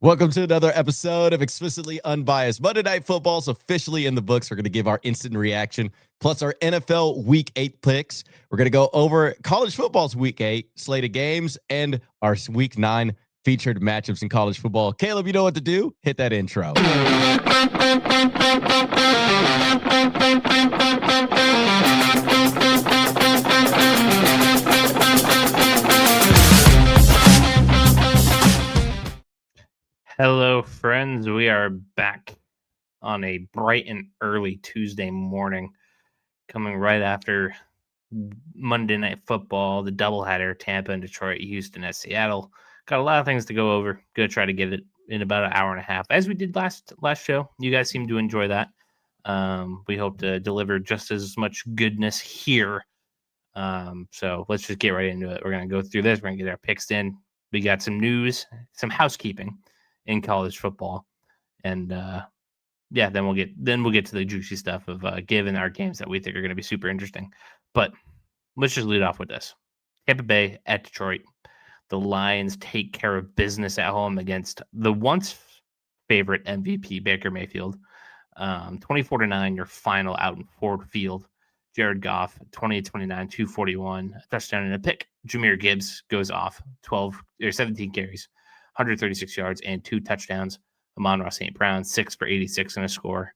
Welcome to another episode of Explicitly Unbiased. Monday Night Football's officially in the books. We're going to give our instant reaction, plus our NFL Week 8 picks. We're going to go over college football's Week 8 slate of games and our Week 9 featured matchups in college football. Caleb, you know what to do? Hit that intro. Hello, friends. We are back on a bright and early Tuesday morning, coming right after Monday Night Football, the doubleheader, Tampa and Detroit, Houston at Seattle. Got a lot of things to go over. Gonna try to get it in about an hour and a half, as we did last show. You guys seem to enjoy that. We hope to deliver just as much goodness here. So let's just get right into it. We're gonna go through this. We're gonna get our picks in. We got some news, some housekeeping in college football, and then we'll get to the juicy stuff of giving our games that we think are going to be super interesting. But let's just lead off with this: Tampa Bay at Detroit. The Lions take care of business at home against the once favorite MVP Baker Mayfield. 24-9, your final out in Ford Field. Jared Goff, 28-29, 241, a touchdown and a pick. Jahmyr Gibbs goes off 17 carries, 136 yards and 2 touchdowns. Amon-Ra St. Brown, 6 for 86 and a score.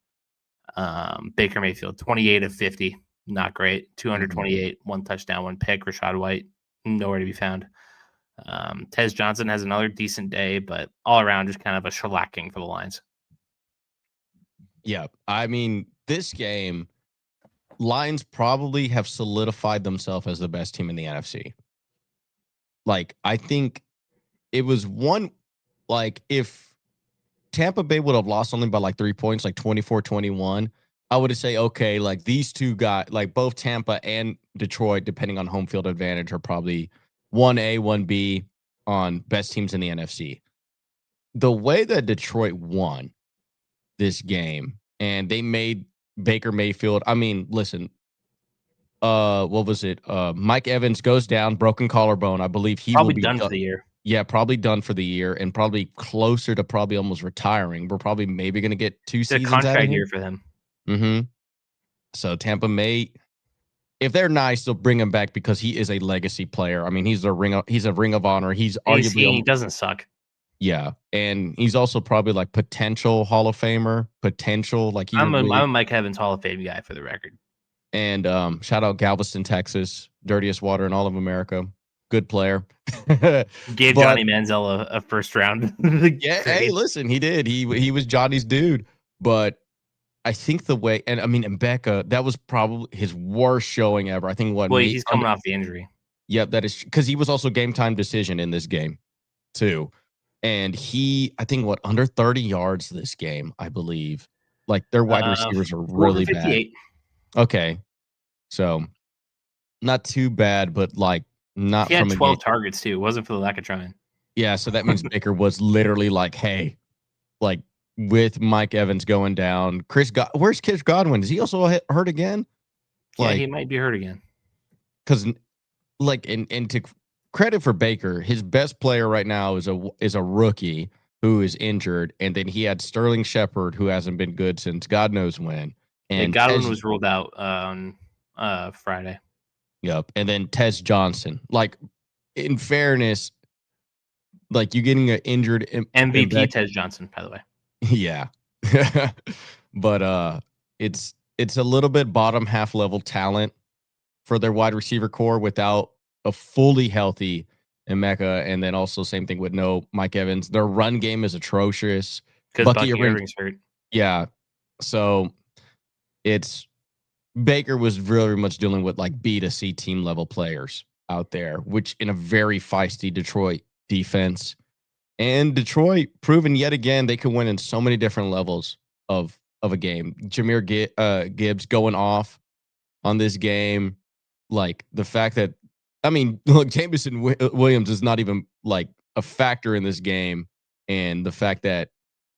Baker Mayfield, 28 of 50, not great. 228, 1 touchdown, 1 pick. Rashad White, nowhere to be found. Tez Johnson has another decent day, but all around just kind of a shellacking for the Lions. Yeah, I mean, this game, Lions probably have solidified themselves as the best team in the NFC. Like, I think it was one, like, if Tampa Bay would have lost only by like 3 points, like 24-21, I would say, okay, like these two guys, like both Tampa and Detroit, depending on home field advantage, are probably 1A, 1B on best teams in the NFC. The way that Detroit won this game and they made Baker Mayfield, I mean, listen, what was it? Mike Evans goes down, broken collarbone. I believe he Probably will be done for the year. Yeah, probably done for the year and probably closer to probably almost retiring. We're probably maybe going to get 2 It's a seasons out of contract him. year for him. Mm-hmm. So Tampa may, if they're nice, they'll bring him back because he is a legacy player. I mean, he's a ring of honor. He's arguably he doesn't suck. Yeah, and he's also probably like potential Hall of Famer, like I'm a Mike Evans Hall of Fame guy for the record. And shout out Galveston, Texas, dirtiest water in all of America. Good player. Gave Johnny Manziel a first round. Yeah, hey, listen, he did. He was Johnny's dude. But I think the way, and I mean, Mbeka, that was probably his worst showing ever. I think he's coming off the injury. Yep, that is because he was also game time decision in this game too. And I think under 30 yards this game, I believe. Like their wide receivers are really bad. Okay. So not too bad, but like not he had from 12 targets too. It wasn't for the lack of trying. Yeah, so that means Baker was literally like, hey, like with Mike Evans going down, where's Chris Godwin? Is he also hurt again? Yeah, he might be hurt again. Because like and to credit for Baker, his best player right now is a rookie who is injured, and then he had Sterling Shepard, who hasn't been good since God knows when. And Godwin was ruled out on Friday. Yep. And then Tez Johnson. Like, in fairness, like you getting an injured MVP Tez Johnson, by the way. Yeah. But it's a little bit bottom half level talent for their wide receiver core without a fully healthy Emeka, and then also same thing with no Mike Evans. Their run game is atrocious. Because Bucky Irving's hurt. Yeah. So Baker was really much dealing with like B to C team level players out there, which in a very feisty Detroit defense. And Detroit proven yet again they could win in so many different levels of a game. Jahmyr Gibbs going off on this game. Like the fact that, I mean, look, Jameson Williams is not even like a factor in this game. And the fact that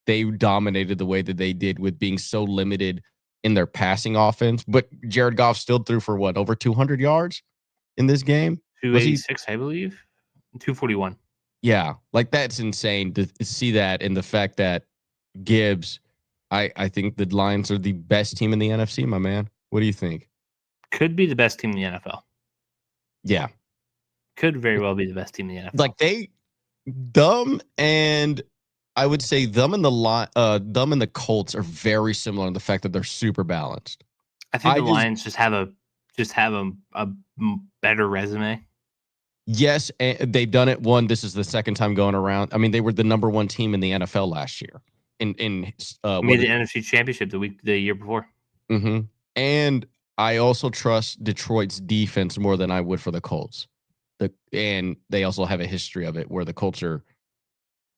they dominated the way that they did with being so limited in their passing offense. But Jared Goff still threw for what, over 200 yards in this game? 286, I believe. 241. Yeah, like that's insane to see that, and the fact that Gibbs, I think the Lions are the best team in the NFC, my man. What do you think? Could be the best team in the NFL. Yeah, Could very well be the best team in the NFL. like them and I would say them and the Colts are very similar in the fact that they're super balanced. I think the Lions just have a better resume. Yes, and they've done it. This is the second time going around. I mean, they were the number one team in the NFL last year. Made the NFC Championship the year before. Mm-hmm. And I also trust Detroit's defense more than I would for the Colts. And they also have a history of it where the Colts are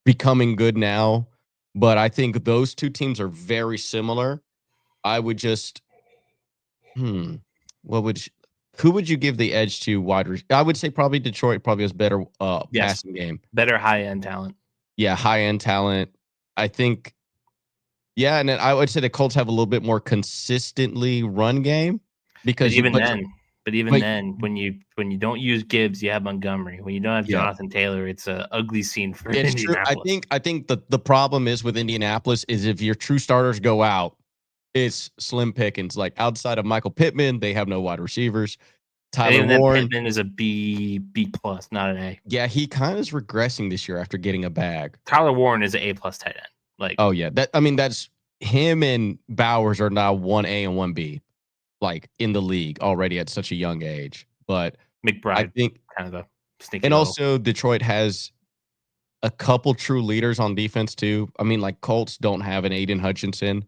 becoming good now. But I think those two teams are very similar. I would just, what would who would you give the edge to wide receiver? I would say probably Detroit probably has better passing game. Better high-end talent. Yeah, high-end talent. I think, yeah, and then I would say the Colts have a little bit more consistently run game because but even then, when you don't use Gibbs, you have Montgomery. When you don't have Jonathan Taylor, it's an ugly scene for Indianapolis. True. I think the problem is with Indianapolis is if your true starters go out, it's slim pickings. Like outside of Michael Pittman, they have no wide receivers. Tyler Warren, Pittman is a B plus, not an A. Yeah, he kind of is regressing this year after getting a bag. Tyler Warren is an A plus tight end. Like, oh yeah, that's him and Bowers are now 1A and 1B, like in the league already at such a young age. But McBride, I think kind of a sneaky. And also Detroit has a couple true leaders on defense too. I mean, like Colts don't have an Aiden Hutchinson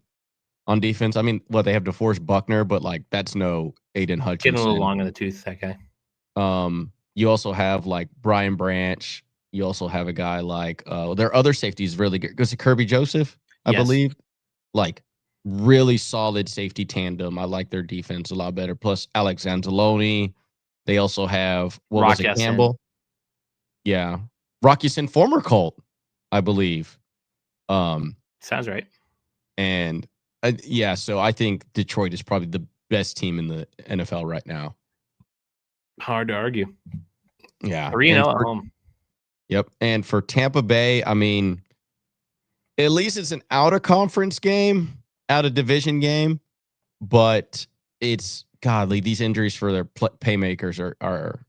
on defense. I mean, they have DeForest Buckner, but like that's no Aiden Hutchinson. Getting a little long in the tooth, that guy. You also have like Brian Branch. You also have a guy like their other safety is really good. Goes to Kirby Joseph, I believe. Like really solid safety tandem. I like their defense a lot better. Plus Alex Anzalone. They also have Campbell. Yeah. Rocky Sin, former Colt, I believe. Sounds right. And so I think Detroit is probably the best team in the NFL right now. Hard to argue. Yeah. 3-0 at home. Yep. And for Tampa Bay, I mean, at least it's an out of conference game, out of division game, but it's godly. These injuries for their playmakers are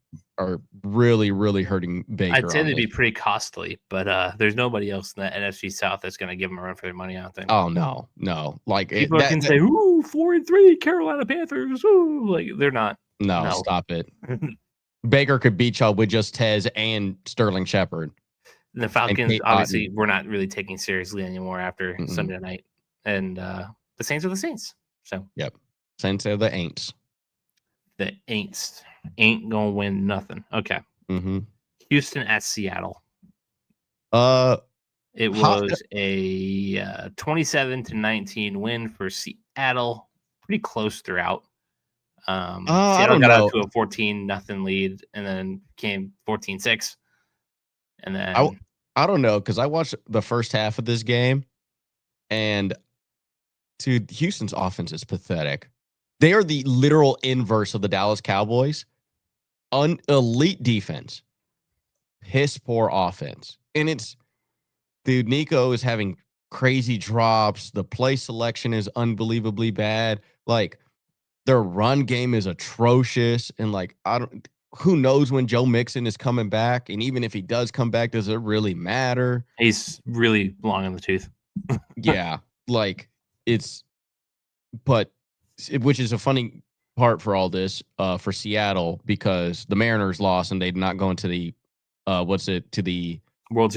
really, really hurting Baker. I'd say they'd be pretty costly, but there's nobody else in the NFC South that's going to give them a run for their money, I don't think. Oh, no. Like people can say, ooh, 4-3 Carolina Panthers. Ooh, like they're not. No, stop it. Baker could beat y'all with just Tez and Sterling Shepard. The Falcons, obviously, we're not really taking seriously anymore after Sunday night. And the Saints are the Saints. So, yep. Saints are the Aints. The Aints ain't going to win nothing. Okay. Mm-hmm. Houston at Seattle. It was a 27-19 win for Seattle. Pretty close throughout. Seattle got out to a 14-0 lead and then came 14-6. And then I don't know, because I watched the first half of this game, and dude, Houston's offense is pathetic. They are the literal inverse of the Dallas Cowboys. Elite defense, piss poor offense. And dude, Nico is having crazy drops. The play selection is unbelievably bad. Like, their run game is atrocious. And like, who knows when Joe Mixon is coming back? And even if he does come back, does it really matter? He's really long in the tooth. Yeah. Like which is a funny part for all this for Seattle, because the Mariners lost and they did not go into the to the World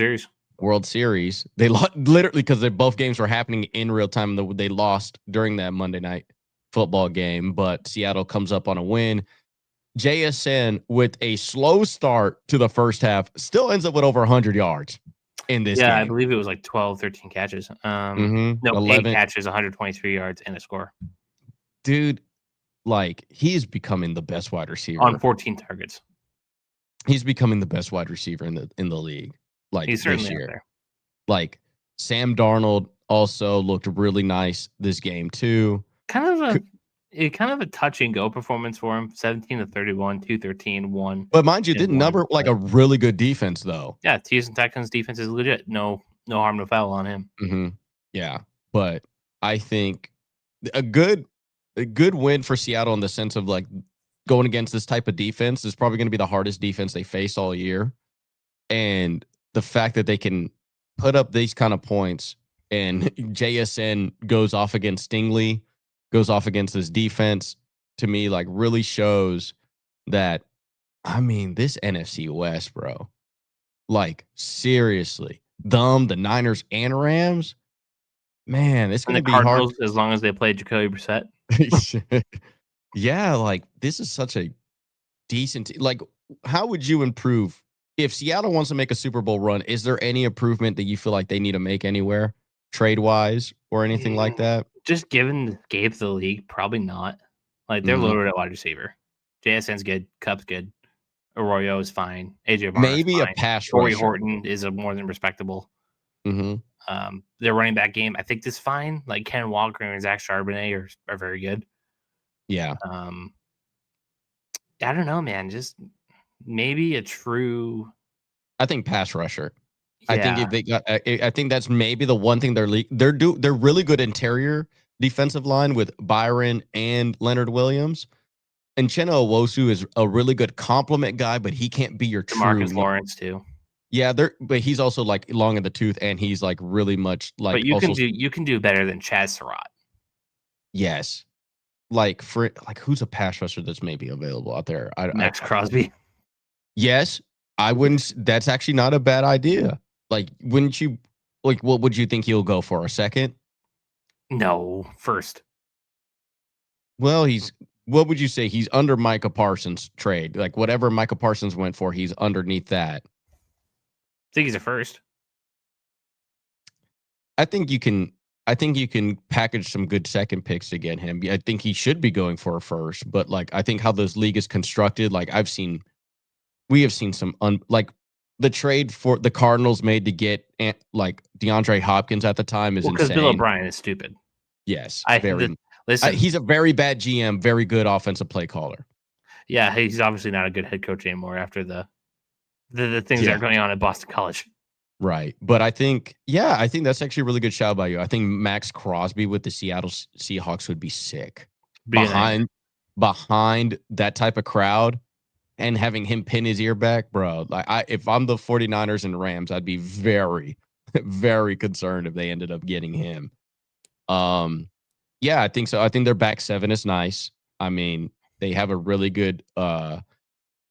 Series. They literally, because both games were happening in real time. They lost during that Monday night football game, but Seattle comes up on a win. JSN, with a slow start to the first half, still ends up with over 100 yards in this game. I believe it was like 12, 13 catches. No, 11 catches, 123 yards, and a score. Dude, like, he's becoming the best wide receiver. On 14 targets. He's becoming the best wide receiver in the league. Like, he's certainly this year. Up there. Like, Sam Darnold also looked really nice this game, too. Kind of kind of a touch and go performance for him. 17-31, 213, 1. But mind you, and didn't 1. number like a really good defense though. Yeah, Houston Texans defense is legit. No harm, no foul on him. Mm-hmm. Yeah, but I think a good win for Seattle in the sense of like going against this type of defense is probably going to be the hardest defense they face all year. And the fact that they can put up these kind of points and JSN goes off against Stingley, goes off against this defense, to me, like really shows that, I mean, this NFC West, bro, like seriously, the Niners and Rams, man, it's And going the to be hard. Cardinals, as long as they play Jacoby Brissett. Yeah, like this is such a decent, like, how would you improve if Seattle wants to make a Super Bowl run? Is there any improvement that you feel like they need to make anywhere, trade wise or anything like that? Just given the scape of the league, probably not. Like they're loaded at wide receiver. JSN's good, Cup's good, Arroyo is fine, AJ Barnes Maybe a fine, pass Torrey rusher. Horton is a more than respectable. Mm-hmm. Their running back game, I think, is fine. Like Ken Walker and Zach Charbonnet are very good. Yeah. I don't know, man. Just maybe a true. I think pass rusher. Yeah. I think if they got, I think that's maybe the one thing they're really good interior defensive line with Byron and Leonard Williams. And Chenna Owosu is a really good complement guy, but he can't be your true. Demarcus Lawrence too. Yeah, but he's also like long in the tooth, and he's like really much like. But you can do better than Chaz Surratt. Yes, like who's a pass rusher that's maybe available out there? Max Crosby. Yes, I wouldn't. That's actually not a bad idea. Like, wouldn't you? Like, what would you think he'll go for, a second? No, first. Well, what would you say? He's under Micah Parsons' trade. Like, whatever Micah Parsons went for, he's underneath that. I think he's a first. I think you can package some good second picks to get him. I think he should be going for a first, but like, I think how this league is constructed, like we have seen some like the trade for the Cardinals made to get like DeAndre Hopkins at the time is insane. Because Bill O'Brien is stupid. Yes, listen, he's a very bad GM, very good offensive play caller. Yeah, he's obviously not a good head coach anymore after the things that are going on at Boston College. Right. But I think that's actually a really good shout by you. I think Max Crosby with the Seattle Seahawks would be sick. Behind that type of crowd and having him pin his ear back, bro. Like if I'm the 49ers and Rams, I'd be very, very concerned if they ended up getting him. Yeah, I think so. I think their back seven is nice. I mean, they have a really good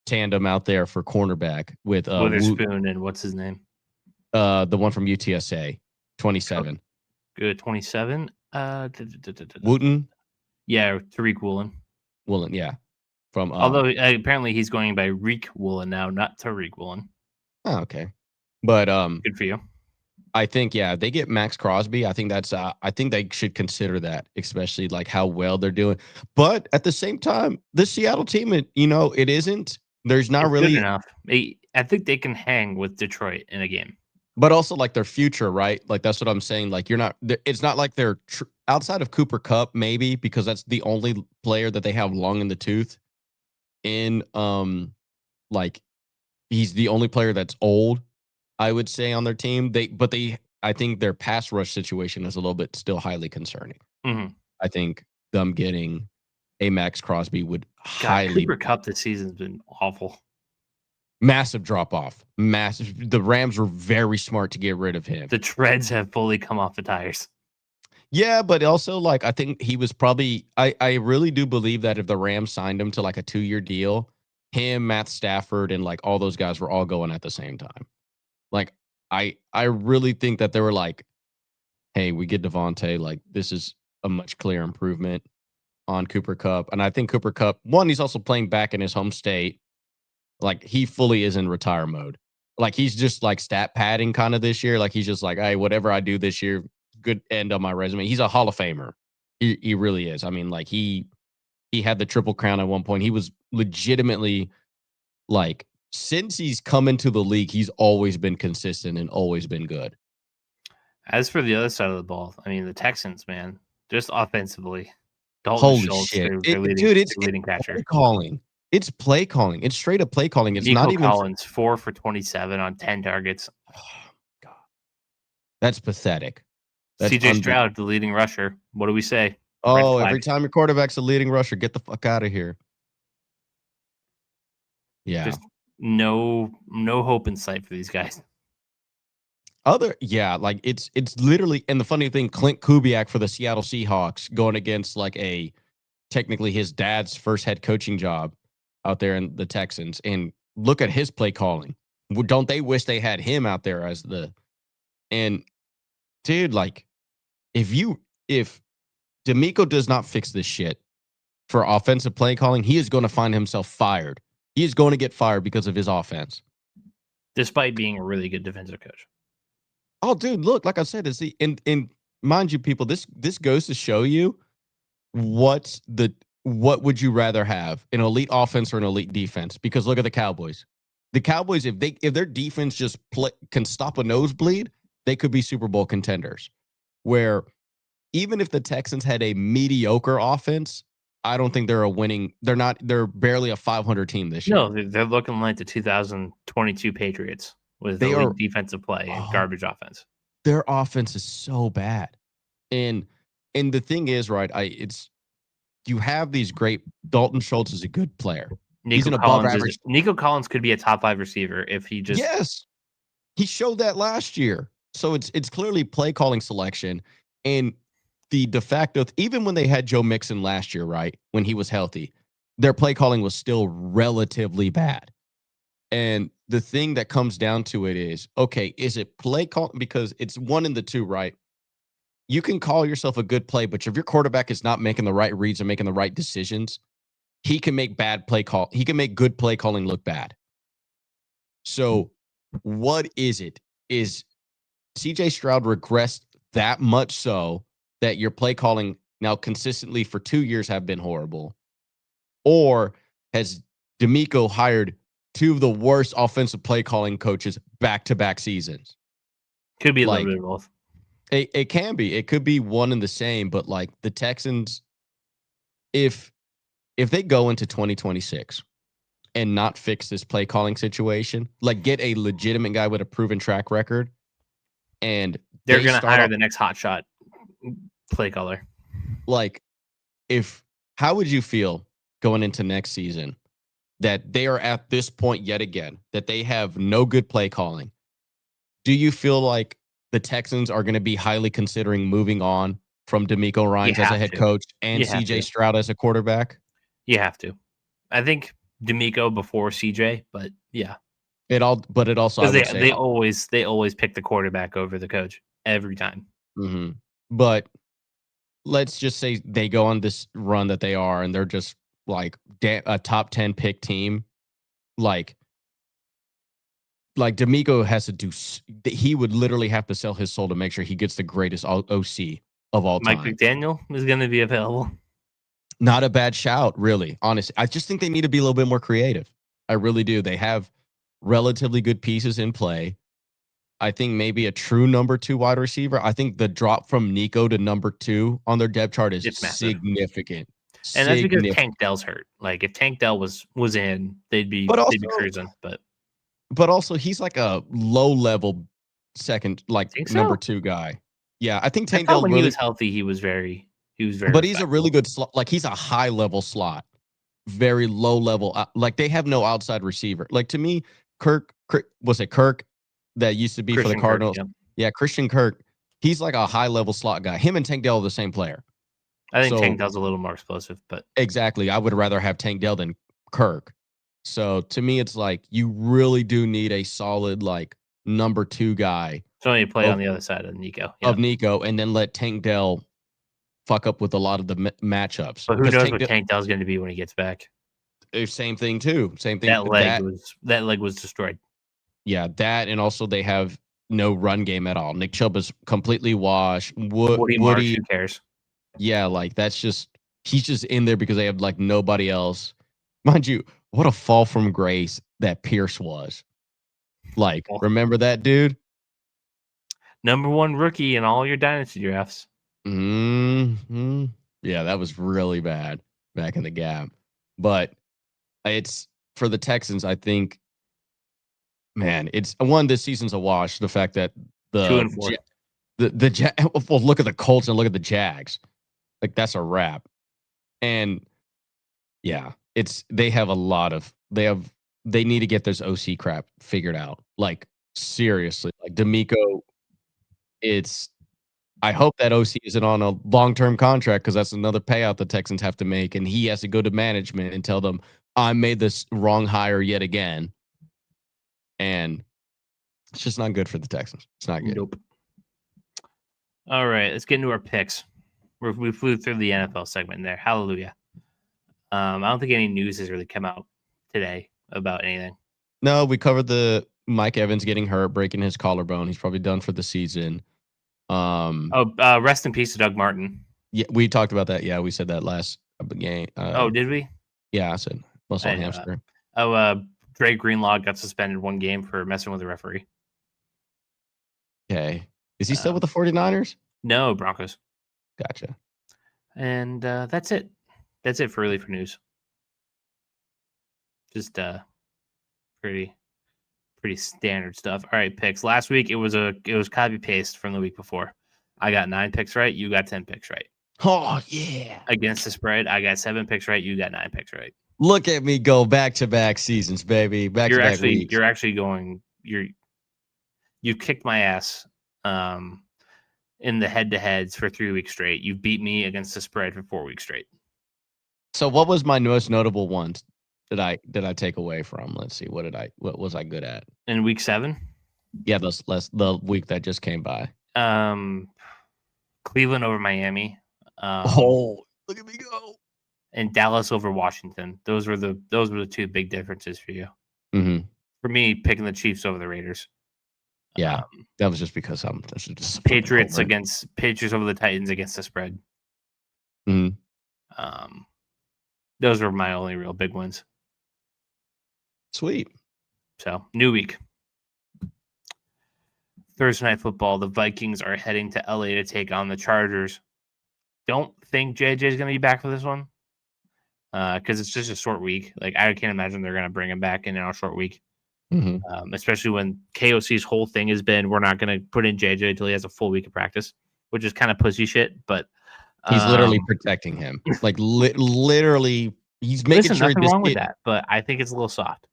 tandem out there for cornerback with Witherspoon and what's his name? The one from UTSA, 27. Good, 27. Wooten? Yeah, Tariq Woolen. Woolen, yeah. From although apparently he's going by Reek Woolen now, not Tariq Woolen. Oh, okay. But good for you. I think they get Max Crosby. I think that's I think they should consider that, especially like how well they're doing. But at the same time, the Seattle team, it isn't. There's not really good enough. I think they can hang with Detroit in a game. But also like their future, right? Like that's what I'm saying. Like it's not like they're outside of Cooper Kupp, maybe, because that's the only player that they have long in the tooth. In like he's the only player that's old, I would say, on their team. I think their pass rush situation is a little bit still highly concerning. Mm-hmm. I think them getting a Max Crosby would highly. Cooper Kupp this season's been awful. Massive drop off. Massive. The Rams were very smart to get rid of him. The treads have fully come off the tires. Yeah, but also like I think he was probably. I really do believe that if the Rams signed him to like a 2-year deal, him, Matt Stafford, and like all those guys were all going at the same time. Like I really think that they were like, hey, we get Devontae. Like this is a much clear improvement on Cooper Kupp, and I think Cooper Kupp, one, he's also playing back in his home state. Like he fully is in retire mode. Like he's just like stat padding kind of this year. Like he's just like, hey, whatever I do this year, good end on my resume. He's a Hall of Famer. He really is. I mean, like he had the Triple Crown at one point. He was legitimately like, since he's come into the league, he's always been consistent and always been good. As for the other side of the ball, I mean, the Texans, man, just offensively, Dalton Holy Schultz, shit. their Dude, it's leading play catcher. calling. It's play calling. It's straight up play calling. It's not Nico even Collins, 4 for 27 on 10 targets. oh, God. That's pathetic. That's CJ Stroud, the leading rusher. What do we say? Red Oh, every flag. time your quarterback's a leading rusher, get the fuck out of here. Yeah. Just no hope in sight for these guys. Like it's literally, and the funny thing, Clint Kubiak for the Seattle Seahawks going against like technically his dad's first head coaching job out there in the Texans, and look at his play calling. Don't they wish they had him out there as and dude, like if D'Amico does not fix this shit for offensive play calling, he is going to find himself fired. He is going to get fired because of his offense. Despite being a really good defensive coach. Oh, dude, look, like I said, and mind you, people, this goes to show you what would you rather have, an elite offense or an elite defense? Because look at the Cowboys. The Cowboys, if their defense just can stop a nosebleed, they could be Super Bowl contenders. Where even if the Texans had a mediocre offense, I don't think they're they're barely a 500 team this year. No, they're looking like the 2022 Patriots with elite defensive play and garbage offense. Their offense is so bad. And the thing is, right, you have these great. Dalton Schultz is a good player. He's an above average. Nico Collins could be a top 5 receiver if he just. Yes, he showed that last year. So it's clearly play calling selection, and the de facto, even when they had Joe Mixon last year, right, when he was healthy, their play calling was still relatively bad. And the thing that comes down to it is, okay, is it play call? Because it's one in the two, right? You can call yourself a good play, but if your quarterback is not making the right reads and making the right decisions, he can make bad play call. He can make good play calling look bad. So what is it? Is CJ Stroud regressed that much so that your play calling now consistently for 2 years have been horrible? Or has D'Amico hired two of the worst offensive play calling coaches back-to-back seasons? Could be a little bit of both. It can be. It could be one and the same, but like the Texans, if they go into 2026 and not fix this play calling situation, like get a legitimate guy with a proven track record, and they're going to hire the next hotshot play caller. Like, how would you feel going into next season that they are at this point yet again, that they have no good play calling? Do you feel like the Texans are going to be highly considering moving on from D'Amico Ryans as a head coach and CJ Stroud as a quarterback? You have to. I think D'Amico before CJ, but yeah. It also, I would say, they always pick the quarterback over the coach every time. Mm-hmm. But let's just say they go on this run that they are, and they're just like a top 10 pick team. Like D'Amico has to do. He would literally have to sell his soul to make sure he gets the greatest OC of all time. Mike McDaniel is going to be available. Not a bad shout, really. Honestly, I just think they need to be a little bit more creative. I really do. They have relatively good pieces in play. I think maybe a true number 2 wide receiver. I think the drop from Nico to number 2 on their depth chart is significant. And that's because Tank Dell's hurt. Like if Tank Dell was in, they'd be cruising. But also he's like a low level second, like number 2 guy. Yeah, I think Tank Dell when he was healthy, he was very. But he's a really good slot. Like he's a high level slot, very low level. Like they have no outside receiver. Like to me, Kirk that used to be for the Cardinals. Yeah, Christian Kirk. He's like a high level slot guy. Him and Tank Dell are the same player. I think Tank Dell's a little more explosive, but exactly. I would rather have Tank Dell than Kirk. So to me, it's like you really do need a solid like number 2 guy. So you play on the other side of Nico. Yeah. Of Nico, and then let Tank Dell fuck up with a lot of the matchups. But who knows what Tank Dell's going to be when he gets back? Same thing too. Same thing. That leg was destroyed. Yeah, that, and also they have no run game at all. Nick Chubb is completely washed. Woody Marsh, who cares? Yeah, like he's just in there because they have like nobody else. Mind you, what a fall from grace that Pierce was. Like, remember that dude? Number 1 rookie in all your dynasty drafts. Mm-hmm. Yeah, that was really bad back in the gap. But it's for the Texans, I think, man, it's one, this season's a wash. The fact that 2-4. well, look at the Colts and look at the Jags. Like, that's a wrap. And yeah, they need to get this OC crap figured out. Like, seriously. Like, D'Amico, I hope that OC isn't on a long-term contract, because that's another payout the Texans have to make, and he has to go to management and tell them, I made this wrong hire yet again. And it's just not good for the Texans. It's not good. Nope. All right, let's get into our picks. We flew through the NFL segment there. Hallelujah. I don't think any news has really come out today about anything. No, we covered the Mike Evans getting hurt, breaking his collarbone. He's probably done for the season. Rest in peace to Doug Martin. Yeah, we talked about that. Yeah, we said that last game. Did we? Yeah, I said muscle hamstring. Dre Greenlaw got suspended 1 game for messing with the referee. Okay. Is he still with the 49ers? No, Broncos. Gotcha. And that's it. That's it for news. Just pretty standard stuff. All right, picks. Last week it was copy paste from the week before. I got 9 picks right. You got 10 picks right. Oh yeah. Against the spread, I got 7 picks right. You got 9 picks right. Look at me go back-to-back seasons, baby. Back-to-back weeks. You're actually going. You kicked my ass. In the head-to-heads for 3 weeks straight. You beat me against the spread for 4 weeks straight. So what was my most notable ones that I take away from? Let's see. What was I good at? In week 7? Yeah, the week that just came by. Cleveland over Miami. Look at me go. And Dallas over Washington. Those were the 2 big differences for you. Mm-hmm. For me, picking the Chiefs over the Raiders. Yeah, that was just because I'm just Patriots over the Titans against the spread. Mm-hmm. Those were my only real big ones. Sweet. So, new week. Thursday Night Football. The Vikings are heading to LA to take on the Chargers. Don't think JJ is going to be back for this one, because it's just a short week. Like, I can't imagine they're going to bring him back in a short week. Mm-hmm. Especially when KOC's whole thing has been, we're not going to put in JJ until he has a full week of practice, which is kind of pussy shit. But he's literally protecting him. Like, literally, he's making sure. Nothing wrong with that, but I think it's a little soft.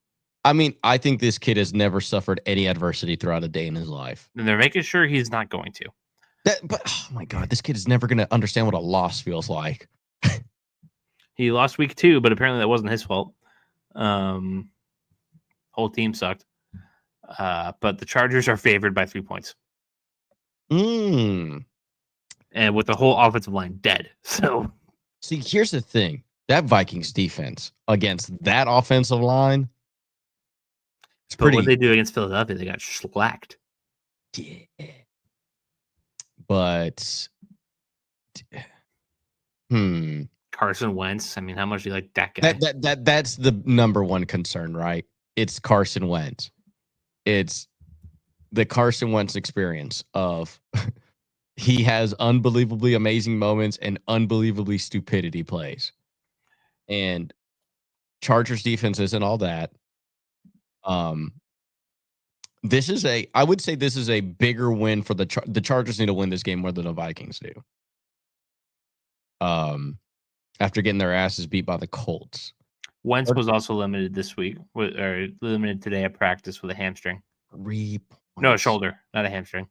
I mean, I think this kid has never suffered any adversity throughout a day in his life, and they're making sure he's not going to. But oh my god, this kid is never going to understand what a loss feels like. He lost week 2, but apparently that wasn't his fault. Whole team sucked. But the Chargers are favored by 3 points. And with the whole offensive line dead. So, see, here's the thing. That Vikings defense against that offensive line, what they do against Philadelphia, they got slacked. Yeah. But Carson Wentz. I mean, how much do you like that guy? That's the number one concern, right? It's Carson Wentz. It's the Carson Wentz experience of he has unbelievably amazing moments and unbelievably stupidity plays. And Chargers defense isn't all that. I would say this is a bigger win for the Chargers. Need to win this game more than the Vikings do. After getting their asses beat by the Colts. Wentz was also limited this week, or limited today at practice with a hamstring. 3 points. No, a shoulder, not a hamstring.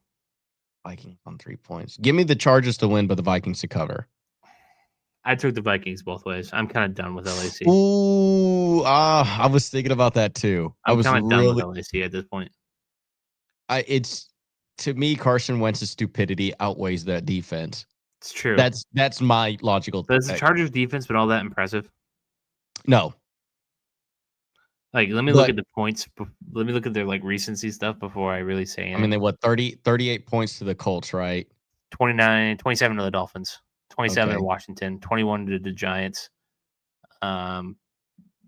Vikings on 3 points. Give me the Chargers to win, but the Vikings to cover. I took the Vikings both ways. I'm kind of done with LAC. Ooh, I was thinking about that too. I was kind of done with LAC at this point. It's to me, Carson Wentz's stupidity outweighs that defense. It's true. That's my logical. Does the Chargers defense been all that impressive? No. Like, let me look at the points. Let me look at their recency stuff before I really say anything. I mean, they 38 points to the Colts, right? 27 to the Dolphins, 27 to Washington, 21 to the Giants.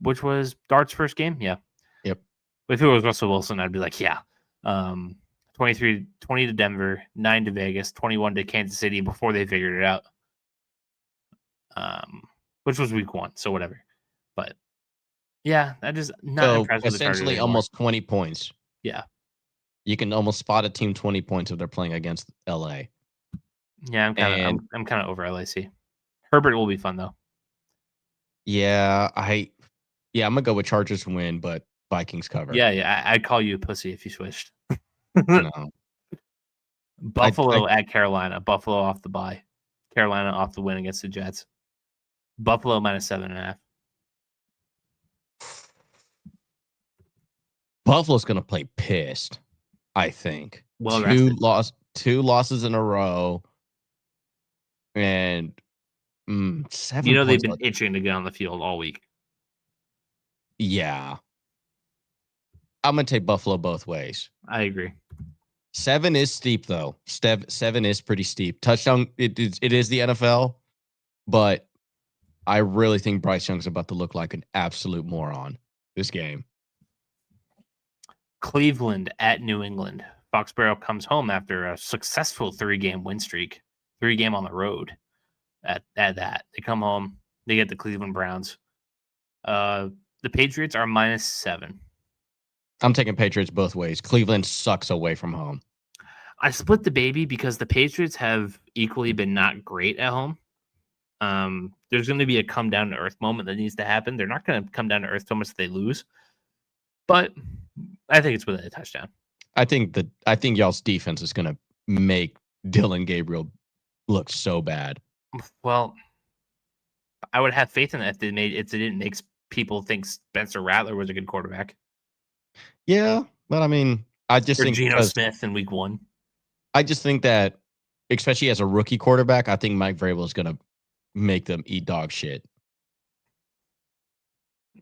Which was Dart's first game? Yeah. Yep. If it was Russell Wilson, I'd be like, yeah. 20 to Denver, 9 to Vegas, 21 to Kansas City before they figured it out. which was week 1, so whatever. But yeah, I just not So impressed with the Chargers essentially anymore. almost 20 points. Yeah. You can almost spot a team 20 points if they're playing against LA. Yeah, I'm kind of over LAC. Herbert will be fun though. Yeah, I'm gonna go with Chargers win, but Vikings cover. Yeah, I'd call you a pussy if you switched. No. Buffalo at Carolina. Buffalo off the bye. Carolina off the win against the Jets. Buffalo -7.5. Buffalo's gonna play pissed, I think. Well, two losses in a row, and 7 they've points. been itching to get on the field all week. Yeah, I'm gonna take Buffalo both ways. I agree. 7 is steep though. 7 is pretty steep. Touchdown. It is the NFL, but I really think Bryce Young's about to look like an absolute moron this game. Cleveland at New England. Foxborough comes home after a successful 3-game win streak. 3-game on the road. At that, they come home. They get the Cleveland Browns. The Patriots are -7. I'm taking Patriots both ways. Cleveland sucks away from home. I split the baby because the Patriots have equally been not great at home. There's going to be a come down to earth moment that needs to happen. They're not going to come down to earth so much that they lose, but I think it's within a touchdown. I think y'all's defense is going to make Dylan Gabriel look so bad. Well, I would have faith in that if it didn't make people think Spencer Rattler was a good quarterback. Yeah, but I mean, I just think Geno Smith in week 1. I just think that, especially as a rookie quarterback, I think Mike Vrabel is going to make them eat dog shit.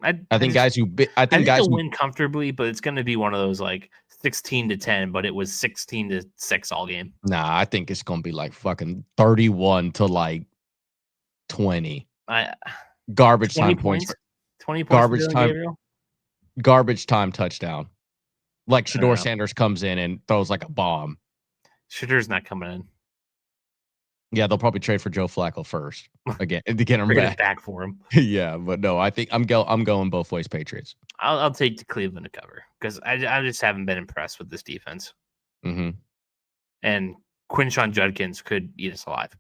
I think they'll win comfortably, but it's going to be one of those like 16-10, but it was 16-6 all game. Nah, I think it's going to be like fucking 31 to like 20. Garbage 20 time points. 20 points. Garbage time. Gabriel? Garbage time touchdown. Like Shador Sanders comes in and throws like a bomb. Shador's not coming in. Yeah, they'll probably trade for Joe Flacco first again to get him back for him. Yeah, but no, I think I'm going both ways. Patriots. I'll take the Cleveland to cover because I just haven't been impressed with this defense. Mm-hmm. And Quinshon Judkins could eat us alive.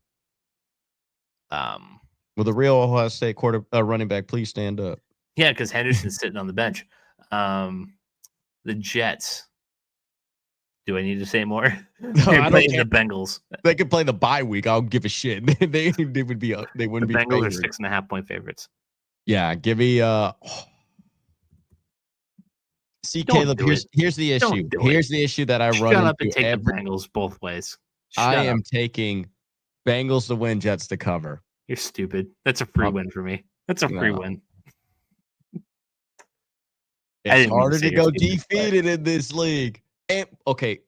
Will the real Ohio State running back please stand up? Yeah, because Henderson's sitting on the bench. The Jets. Do I need to say more? No, They're playing the Bengals. They could play the bye week. I don't give a shit. they would be. They wouldn't be. The Bengals are 6.5-point favorites. Yeah, give me. See, Caleb. Here's the issue. Here's the issue that I run into. Shut up and take the Bengals both ways. I am taking Bengals to win, Jets to cover. You're stupid. That's a free win for me. That's a free win. It's harder to go defeated in this league. And, okay,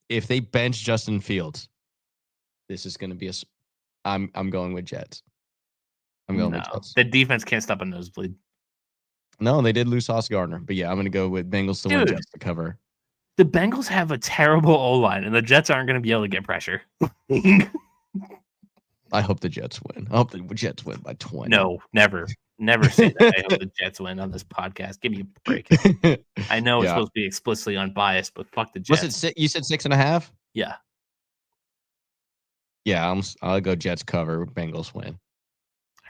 if they bench Justin Fields, this is going to be I'm going with Jets. I'm going with Jets. The defense can't stop a nosebleed. No, they did lose Sauce Gardner, but yeah, I'm going to go with Bengals to win, Jets to cover. The Bengals have a terrible O-line, and the Jets aren't going to be able to get pressure. I hope the Jets win. I hope the Jets win by 20. No, never. Never say that. I hope the Jets win on this podcast. Give me a break. I know it's supposed to be explicitly unbiased, but fuck the Jets. Was it? You said 6.5? Yeah. Yeah, I'll go Jets cover. Bengals win.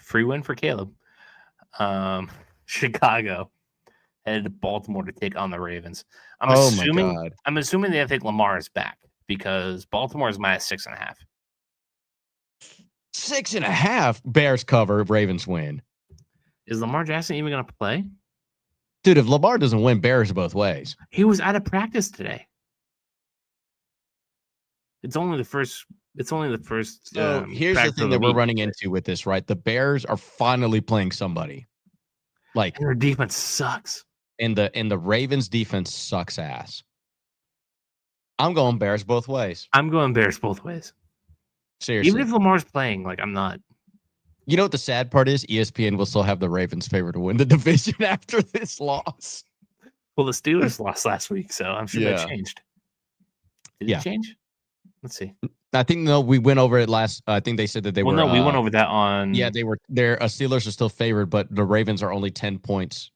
Free win for Caleb. Chicago headed to Baltimore to take on the Ravens. I'm assuming they think Lamar is back because Baltimore is -6.5. 6.5. Bears cover. Ravens win. Is Lamar Jackson even going to play? Dude, if Lamar doesn't win, Bears both ways. He was out of practice today. It's only the first. So here's the thing that we're running into with this, right? The Bears are finally playing somebody. Like their defense sucks. And the Ravens defense sucks ass. I'm going Bears both ways. I'm going Bears both ways. Seriously. Even if Lamar's playing, like I'm not. You know what the sad part is? ESPN will still have the Ravens favored to win the division after this loss. Well, the Steelers lost last week, so I'm sure that changed. Did it change? Let's see. I think we went over it last. I think they said that they were. No, we went over that on. Yeah, they were. Their Steelers are still favored, but the Ravens are only 10 points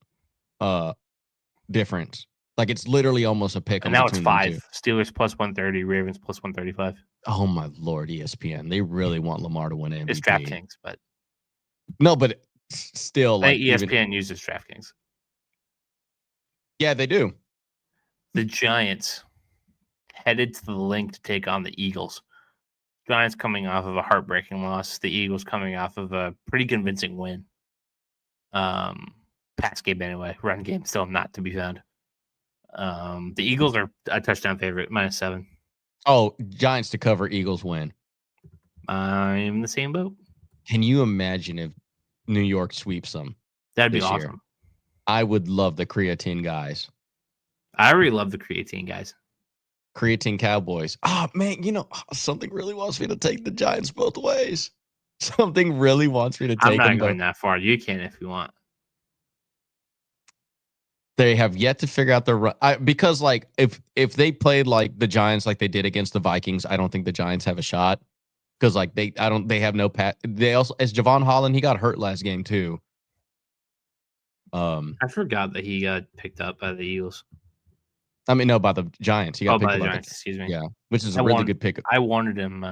difference. Like it's literally almost a pick And 'em now it's between them two. 5. Steelers plus 130, Ravens plus 135. Oh my lord, ESPN! They really want Lamar to win It's MVP. DraftKings, but No, but still, I like think ESPN uses DraftKings. Yeah, they do. The Giants headed to the Link to take on the Eagles. Giants coming off of a heartbreaking loss. The Eagles coming off of a pretty convincing win. Pass game anyway. Run game still not to be found. The Eagles are a touchdown favorite, -7. Oh, Giants to cover, Eagles win. I'm in the same boat. Can you imagine if New York sweeps them? That'd be awesome. Year? I would love the creatine guys. I already love the creatine guys. Creatine Cowboys. Oh, man, something really wants me to take the Giants both ways. Something really wants me to take them. I'm not going that far. You can if you want. They have yet to figure out their run. Because, like, if they played like the Giants like they did against the Vikings, I don't think the Giants have a shot. Because, like, they have no pat. They also, as Javon Holland, he got hurt last game, too. I forgot that he got picked up by the Eagles. I mean, no, by the Giants. He got picked by up the Giants. Excuse me. Yeah, which is a really good pick. I wanted him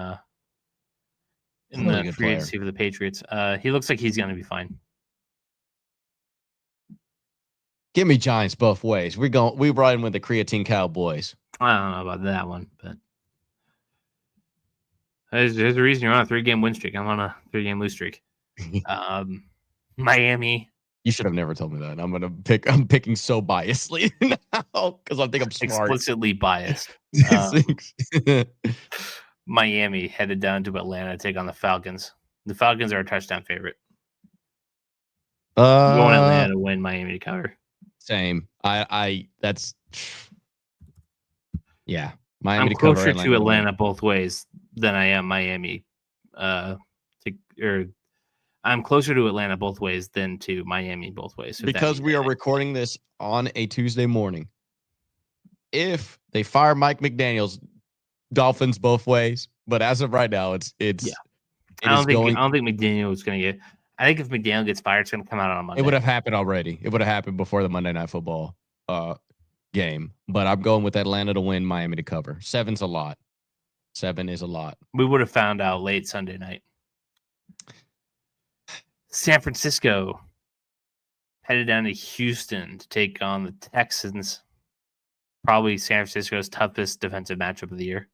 in the free agency for the Patriots. He looks like he's going to be fine. Give me Giants both ways. We're riding with the creatine Cowboys. I don't know about that one, but there's a reason you're on a 3-game win streak. I'm on a 3-game lose streak. Miami. You should have never told me that. I'm picking so biasly now because I think I'm smart. Explicitly biased. Miami headed down to Atlanta to take on the Falcons. The Falcons are a touchdown favorite. Going Atlanta to win, Miami to cover. Same. That's yeah. Miami I'm closer to Atlanta both ways than I am Miami. I'm closer to Atlanta both ways than to Miami both ways. Because we are recording this on a Tuesday morning. If they fire Mike McDaniels, Dolphins both ways. But as of right now, it's yeah. I don't think McDaniel is going to get. I think if McDaniel gets fired, it's going to come out on Monday. It would have happened already. It would have happened before the Monday Night Football game. But I'm going with Atlanta to win, Miami to cover. 7's a lot. 7 is a lot. We would have found out late Sunday night. San Francisco headed down to Houston to take on the Texans. Probably San Francisco's toughest defensive matchup of the year.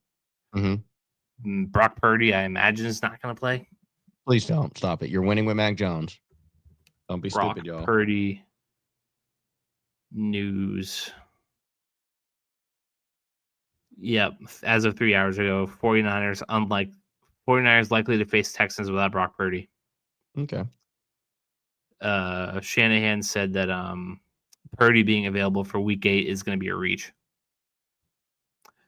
Mm-hmm. Brock Purdy, I imagine, is not going to play. Please don't. Stop it. You're winning with Mac Jones. Don't be stupid, y'all. Purdy news. Yep. As of 3 hours ago, 49ers likely to face Texans without Brock Purdy. Okay. Shanahan said that Purdy being available for week 8 is going to be a reach.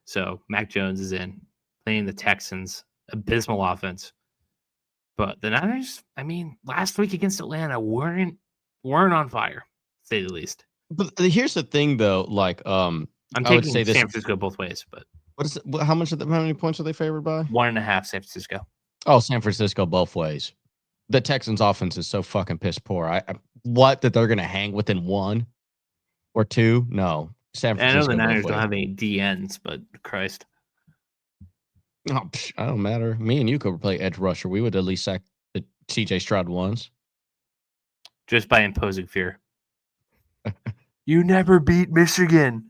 So Mac Jones is in, playing the Texans. Abysmal offense. But the Niners, I mean, last week against Atlanta weren't on fire, to say the least. But here's the thing, though. Like, I'm taking San Francisco both ways, but what is it? How many points are they favored by? 1.5 San Francisco. Oh, San Francisco both ways. The Texans' offense is so fucking piss poor. That they're gonna hang within 1 or 2? No, San Francisco. I know the Niners don't have any DNs, but Christ. Oh, I don't matter. Me and you could play edge rusher. We would at least sack the CJ Stroud once. Just by imposing fear. You never beat Michigan.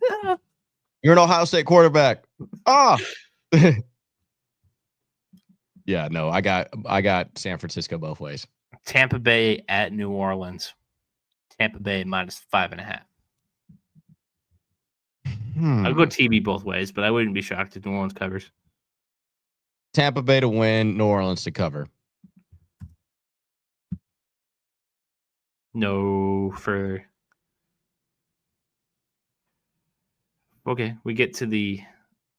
You're an Ohio State quarterback. Yeah, no, I got San Francisco both ways. Tampa Bay at New Orleans. Tampa Bay -5.5. I'll go TB both ways, but I wouldn't be shocked if New Orleans covers. Tampa Bay to win, New Orleans to cover. No further. Okay, we get to the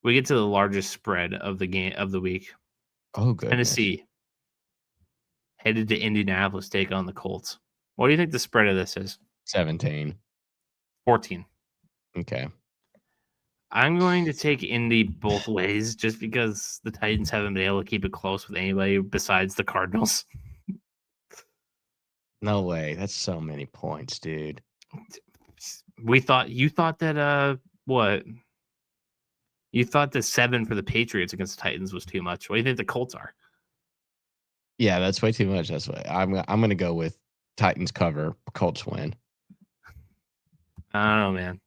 largest spread of the game of the week. Oh, good. Tennessee headed to Indianapolis to take on the Colts. What do you think the spread of this is? 17. 14. Okay. I'm going to take Indy both ways just because the Titans haven't been able to keep it close with anybody besides the Cardinals. No way. That's so many points, dude. You thought that what? You thought that 7 for the Patriots against the Titans was too much. What do you think the Colts are? Yeah, that's way too much. That's why I'm gonna go with Titans cover, Colts win. I don't know, man.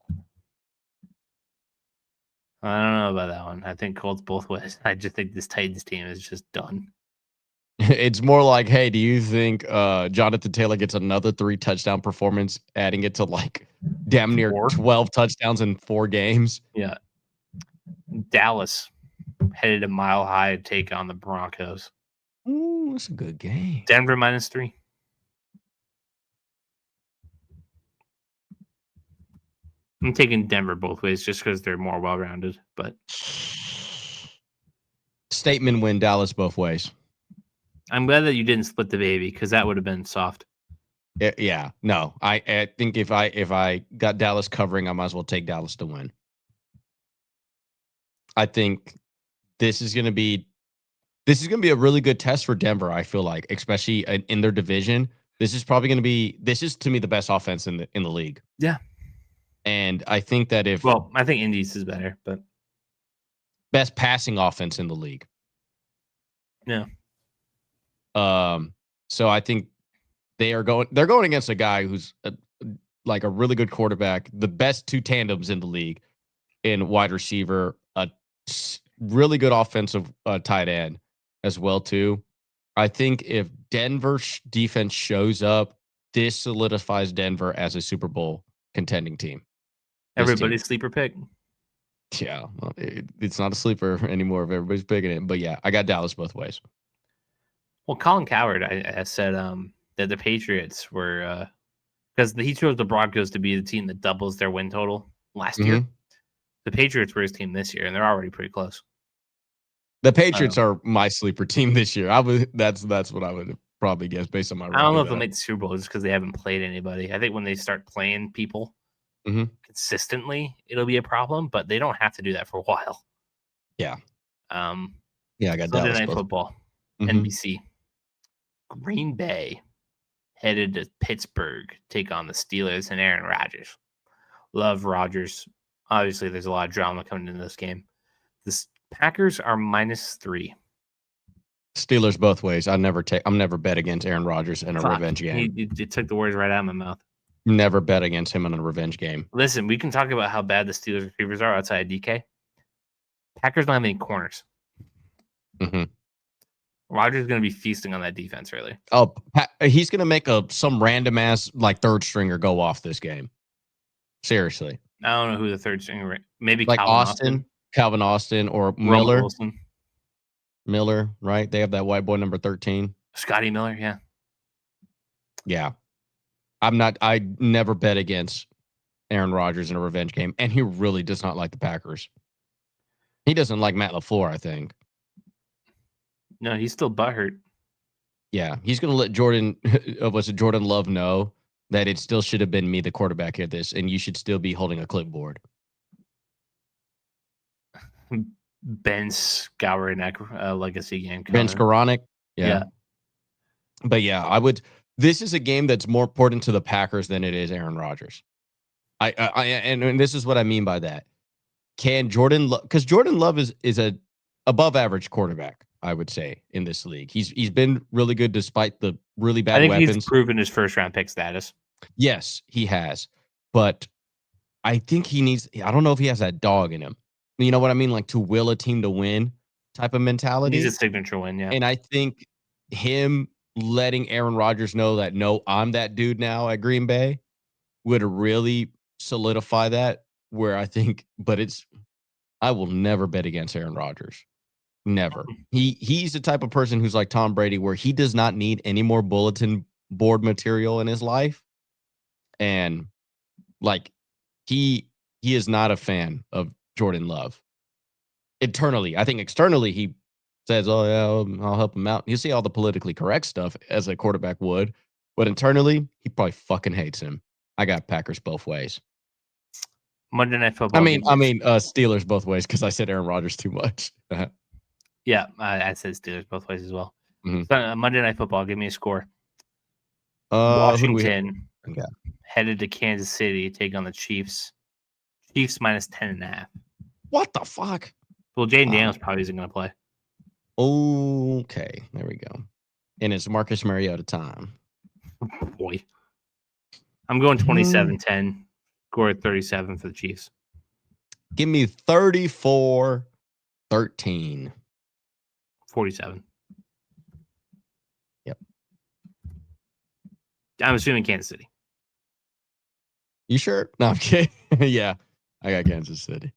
I don't know about that one. I think Colts both ways. I just think this Titans team is just done. It's more like, hey, do you think Jonathan Taylor gets another 3 touchdown performance, adding it to like damn near 4? 12 touchdowns in 4 games? Yeah. Dallas headed a mile high take on the Broncos. Ooh, that's a good game. Denver -3. I'm taking Denver both ways just because they're more well-rounded. But Statement win, Dallas both ways. I'm glad that you didn't split the baby because that would have been soft. Yeah, no. I think if I got Dallas covering, I might as well take Dallas to win. I think this is gonna be a really good test for Denver. I feel like, especially in their division, this is to me the best offense in the league. Yeah. And I think that I think Indies is better, but best passing offense in the league. Yeah. So I think they're going against a guy who's like a really good quarterback, the best 2 tandems in the league in wide receiver, a really good offensive tight end as well too. I think if Denver defense shows up, this solidifies Denver as a Super Bowl contending team. Everybody's sleeper pick. Yeah, well, it's not a sleeper anymore if everybody's picking it. But yeah, I got Dallas both ways. Well, Colin Cowherd, I said that the Patriots were because he chose the Broncos to be the team that doubles their win total last year. The Patriots were his team this year, and they're already pretty close. The Patriots are my sleeper team this year. That's what I would probably guess based on my. I don't know if they'll make the Super Bowl just because they haven't played anybody. I think when they start playing people consistently, it'll be a problem. But they don't have to do that for a while. Yeah. Yeah, I got Sunday Dallas Night Football, NBC. Green Bay headed to Pittsburgh, take on the Steelers and Aaron Rodgers. Love Rodgers. Obviously, there's a lot of drama coming into this game. The Packers are -3. Steelers both ways. I'm never bet against Aaron Rodgers in a revenge game. It took the words right out of my mouth. Never bet against him in a revenge game. Listen, we can talk about how bad the Steelers receivers are outside of DK. Packers don't have any corners. Rodgers is going to be feasting on that defense, really. Oh, he's going to make some random ass like third stringer go off this game. Seriously. I don't know who the third stringer. Maybe like Calvin Austin, or Miller. Wilson. Miller, right? They have that white boy number 13. Scotty Miller, yeah. Yeah. I never bet against Aaron Rodgers in a revenge game, and he really does not like the Packers. He doesn't like Matt LaFleur, I think. No, he's still butthurt. Yeah, he's going to let Jordan Love know that it still should have been me, the quarterback at this, and you should still be holding a clipboard. Ben Skowronek legacy game. Ben Skowronek? Yeah. But yeah, this is a game that's more important to the Packers than it is Aaron Rodgers. And this is what I mean by that. Can Jordan Love, because Jordan Love is a above average quarterback, I would say, in this league. He's been really good despite the really bad weapons. I think he's proven his first round pick status. Yes, he has. But I think I don't know if he has that dog in him. You know what I mean? Like to will a team to win type of mentality. He's a signature win, yeah. And I think him letting Aaron Rodgers know that, no, I'm that dude now at Green Bay would really solidify that, where I think, I will never bet against Aaron Rodgers. Never. He's the type of person who's like Tom Brady, where he does not need any more bulletin board material in his life. And like he is not a fan of Jordan Love. Internally, I think externally he says, "Oh yeah, I'll help him out." You see all the politically correct stuff as a quarterback would, but internally he probably fucking hates him. I got Packers both ways. Monday Night Football. Steelers both ways because I said Aaron Rodgers too much. Yeah, I said Steelers both ways as well. Mm-hmm. So, Monday Night Football. Give me a score. Who do we have? Washington headed to Kansas City to take on the Chiefs. Chiefs minus 10.5. What the fuck? Well, Jaden Daniels probably isn't going to play. Okay, there we go. And it's Marcus Mariota time. Oh, boy. I'm going 27-10. Score at 37 for the Chiefs. Give me 34-13. 47. Yep. I'm assuming Kansas City. You sure? No, I'm kidding. Yeah, I got Kansas City.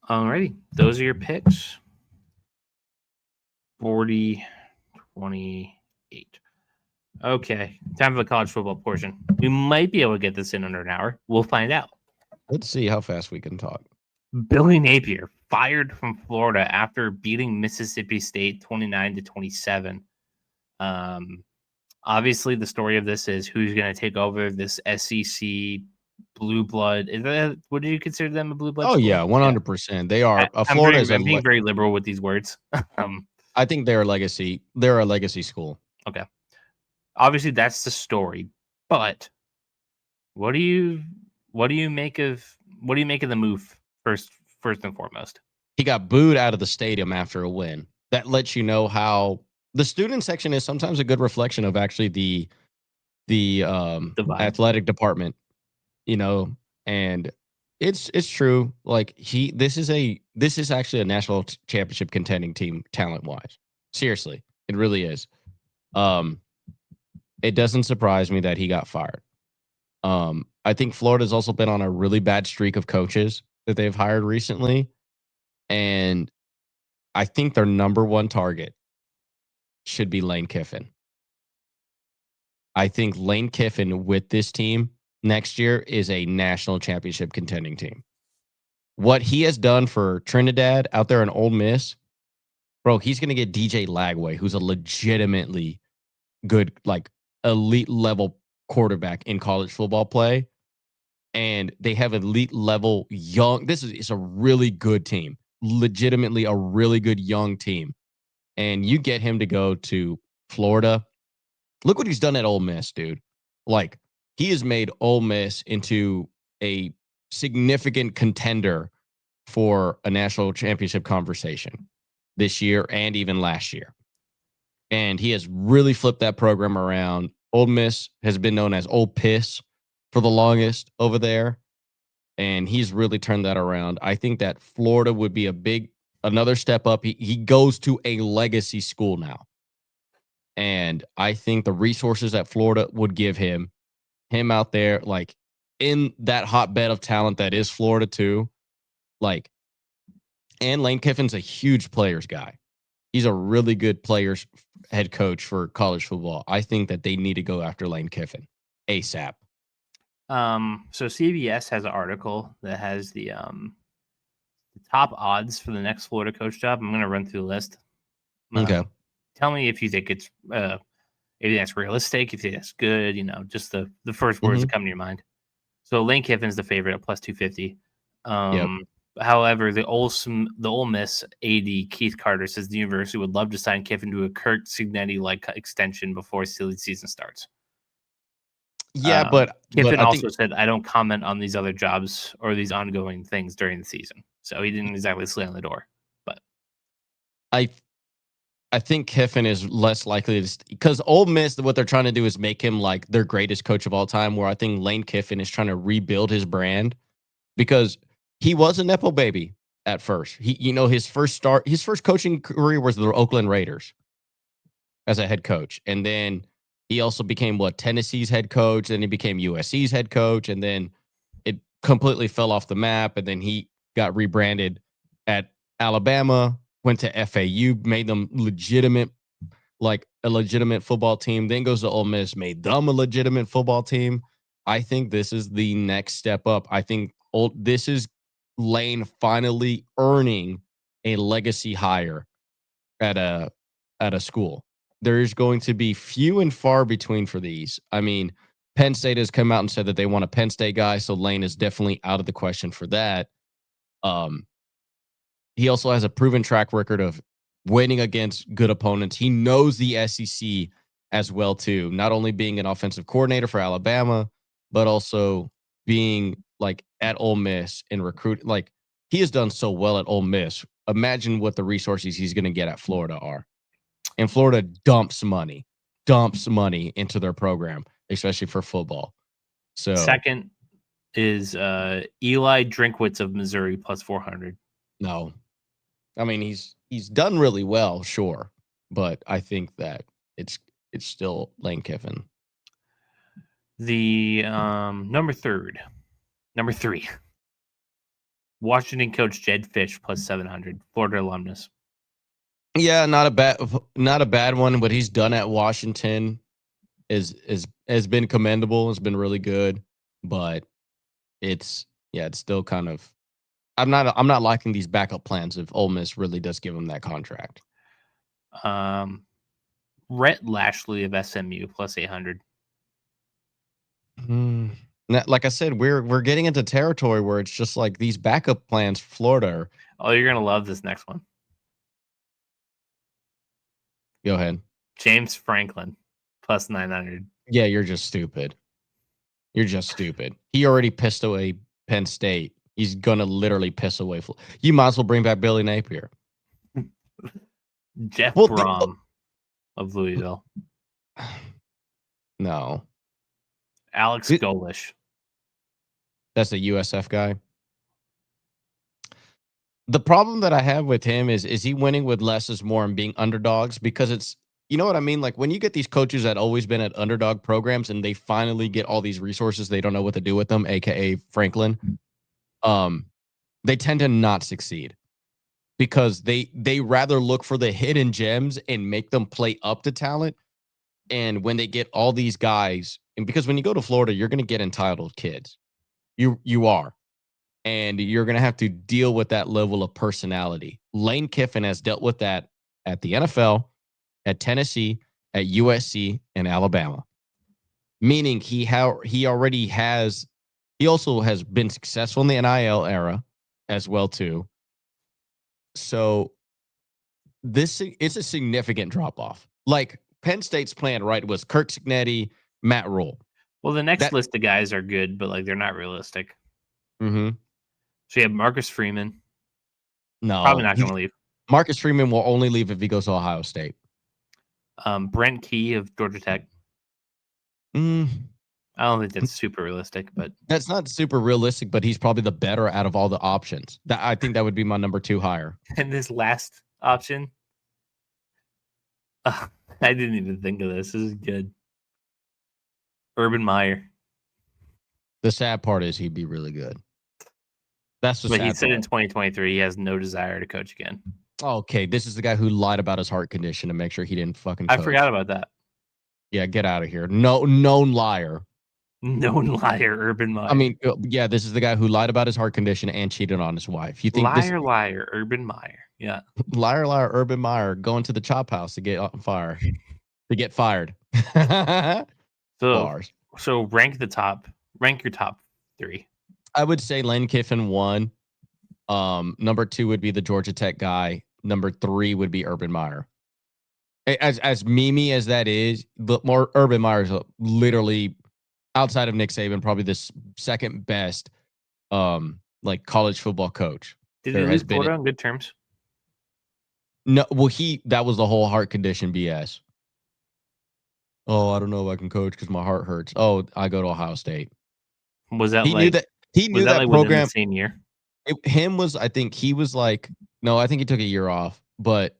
Alrighty. Those are your picks. 40-28. Okay. Time for the college football portion. We might be able to get this in under an hour. We'll find out. Let's see how fast we can talk. Billy Napier fired from Florida after beating Mississippi State 29-27. Obviously, the story of this is who's going to take over this SEC blue blood. Would you consider them a blue blood? Oh, school? yeah, 100%. They are. Florida I'm being very liberal with these words. I think they're a legacy. They're a legacy school. Okay. Obviously, that's the story. But what do you make of the move first and foremost? He got booed out of the stadium after a win. That lets you know how the student section is sometimes a good reflection of actually the athletic department, and it's true. Like this is actually a national championship contending team talent wise. Seriously, it really is. It doesn't surprise me that he got fired. I think Florida's also been on a really bad streak of coaches that they've hired recently. And I think their number one target should be Lane Kiffin. I think Lane Kiffin with this team next year is a national championship contending team. What he has done for Trinidad out there in Ole Miss, bro, he's going to get DJ Lagway, who's a legitimately good, like elite level quarterback in college football play. And they have elite level young. This is a really good team, legitimately a really good young team. And you get him to go to Florida. Look what he's done at Ole Miss, dude. Like, he has made Ole Miss into a significant contender for a national championship conversation this year and even last year. And he has really flipped that program around. Ole Miss has been known as Old Piss for the longest over there. And he's really turned that around. I think that Florida would be another step up. He goes to a legacy school now. And I think the resources that Florida would give him out there, like in that hotbed of talent that is Florida too, like, and Lane Kiffin's a huge players guy. He's a really good players head coach for college football. I think that they need to go after Lane Kiffin ASAP. So CBS has an article that has the top odds for the next Florida coach job. I'm going to run through the list. Okay. Tell me if you think it's if that's realistic, if that's good, just the first words that come to your mind. So Lane Kiffin's the favorite at plus 250. However, the Ole Miss AD Keith Carter says the university would love to sign Kiffin to a Kurt Cignetti-like extension before silly season starts. Yeah, but Kiffin also said, I don't comment on these other jobs or these ongoing things during the season. So he didn't exactly slam the door. But I think Kiffin is less likely to, because Ole Miss, what they're trying to do is make him like their greatest coach of all time, where I think Lane Kiffin is trying to rebuild his brand because he was a Nepo baby at first. His first coaching career was the Oakland Raiders as a head coach. And then he also became Tennessee's head coach. Then he became USC's head coach. And then it completely fell off the map. And then he got rebranded at Alabama, went to FAU, made them a legitimate football team, then goes to Ole Miss, made them a legitimate football team. I think this is the next step up. I think this is Lane finally earning a legacy hire at a school. There's going to be few and far between for these. I mean, Penn State has come out and said that they want a Penn State guy, so Lane is definitely out of the question for that. He also has a proven track record of winning against good opponents. He knows the SEC as well too, not only being an offensive coordinator for Alabama, but also being like at Ole Miss and recruit. Like he has done so well at Ole Miss. Imagine what the resources he's going to get at Florida are. And Florida dumps money into their program, especially for football. So second is Eli Drinkwitz of Missouri plus 400. No, I mean he's done really well, sure, but I think that it's still Lane Kiffin. The number three, Washington coach Jed Fish plus 700, Florida alumnus. Yeah, not a bad one. What he's done at Washington has been commendable. It's been really good, but it's still kind of. I'm not liking these backup plans if Ole Miss really does give him that contract. Rhett Lashley of SMU plus 800. Like I said, we're getting into territory where it's just like these backup plans for Florida. Oh, you're gonna love this next one. Go ahead. James Franklin plus 900. Yeah, you're just stupid. He already pissed away Penn State. He's gonna literally piss away. You might as well bring back Billy Napier. Jeff Brom of Louisville. No. Alex Golish. That's a USF guy. The problem that I have with him is he winning with less is more and being underdogs, because it's, you know what I mean? Like when you get these coaches that always been at underdog programs and they finally get all these resources, they don't know what to do with them, aka Franklin. They tend to not succeed because they rather look for the hidden gems and make them play up to talent. And when they get all these guys, and because when you go to Florida, you're going to get entitled kids. You are. And you're going to have to deal with that level of personality. Lane Kiffin has dealt with that at the NFL, at Tennessee, at USC, and Alabama. Meaning he also has been successful in the NIL era as well too. So it's a significant drop off. Like Penn State's plan, right, was Kirk Cignetti, Matt Rule. Well, the next list of guys are good, but like they're not realistic. Mm-hmm. So you have Marcus Freeman. No, probably not going to leave. Marcus Freeman will only leave if he goes to Ohio State. Brent Key of Georgia Tech. I don't think that's super realistic, but that's not super realistic. But he's probably the better out of all the options. I think that would be my number 2 hire. And this last option, I didn't even think of this. This is good. Urban Meyer. The sad part is he'd be really good. That's the sad part. He said in 2023 he has no desire to coach again. Okay, this is the guy who lied about his heart condition to make sure he didn't fucking coach. I forgot about that. Yeah, get out of here. No, known liar. Known liar, Urban Meyer. I mean, yeah, this is the guy who lied about his heart condition and cheated on his wife. You think liar, Urban Meyer. Yeah. Liar, Urban Meyer going to the chop house to get on fire. To get fired. So rank your top 3. I would say Lane Kiffin 1. Number 2 would be the Georgia Tech guy. Number 3 would be Urban Meyer. As memey as that is, but more Urban Meyer is literally, outside of Nick Saban, probably the second best like college football coach. Did he leave Florida on good terms? No, well, that was the whole heart condition BS. Oh, I don't know if I can coach because my heart hurts. Oh, I go to Ohio State. Was that he knew that program the same year? I think he was like, no, I think he took a year off, but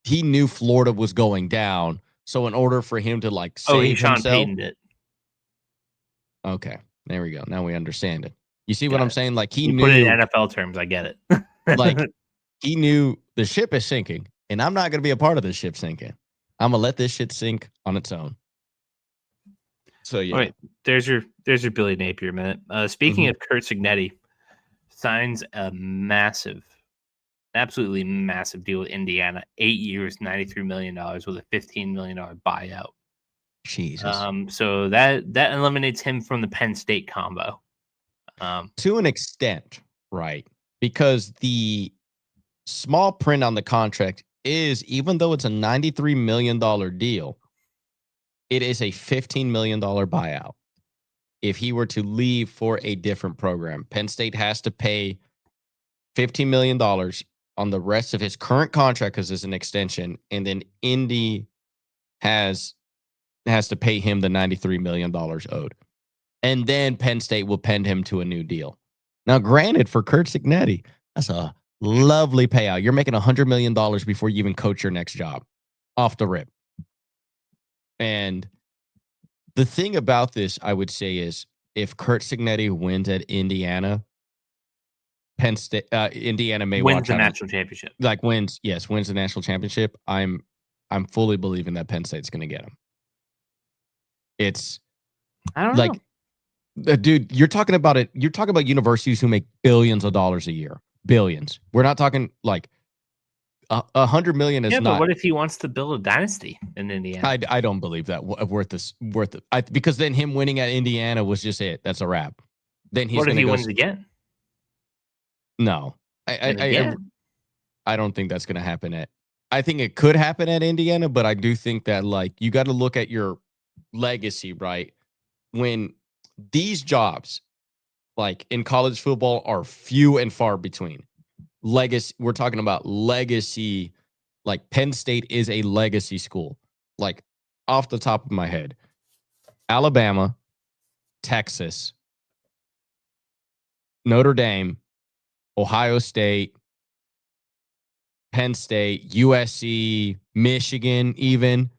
he knew Florida was going down. So in order for him to like save Sean himself, Payton'd it. Okay, there we go. Now we understand it. You see what I'm saying? Like he knew. Put it in NFL terms. I get it. Like he knew the ship is sinking, and I'm not going to be a part of this ship sinking. I'm gonna let this shit sink on its own. So yeah. All right, there's your Billy Napier minute. Speaking of Kurt Cignetti, signs a absolutely massive deal with Indiana. 8 years, $93 million with a $15 million buyout. Jesus. So that eliminates him from the Penn State combo. To an extent, right? Because the small print on the contract is, even though it's a $93 million deal, it is a $15 million buyout. If he were to leave for a different program, Penn State has to pay $15 million on the rest of his current contract because it's an extension, and then Indy has to pay him the $93 million owed. And then Penn State will pen him to a new deal. Now, granted, for Curt Cignetti, that's a lovely payout. You're making $100 million before you even coach your next job off the rip. And the thing about this, I would say, is if Curt Cignetti wins at Indiana, Penn State, Indiana may wins watch the out. national championship. Wins the national championship. I'm fully believing that Penn State's going to get him. It's I don't like, dude, you're talking about it. You're talking about universities who make billions of dollars a year. Billions. We're not talking like $100 million is yeah, not. But what if he wants to build a dynasty in Indiana? I don't believe that worth it. Because then him winning at Indiana was just it. That's a wrap. Then he's what if going to he go wins again? No, I don't think that's going to happen I think it could happen at Indiana, but I do think that like you got to look at your legacy, right? When these jobs, like in college football, are few and far between. Legacy, we're talking about legacy. Like Penn State is a legacy school. Like off the top of my head, Alabama, Texas, Notre Dame, Ohio State, Penn State, USC, Michigan, even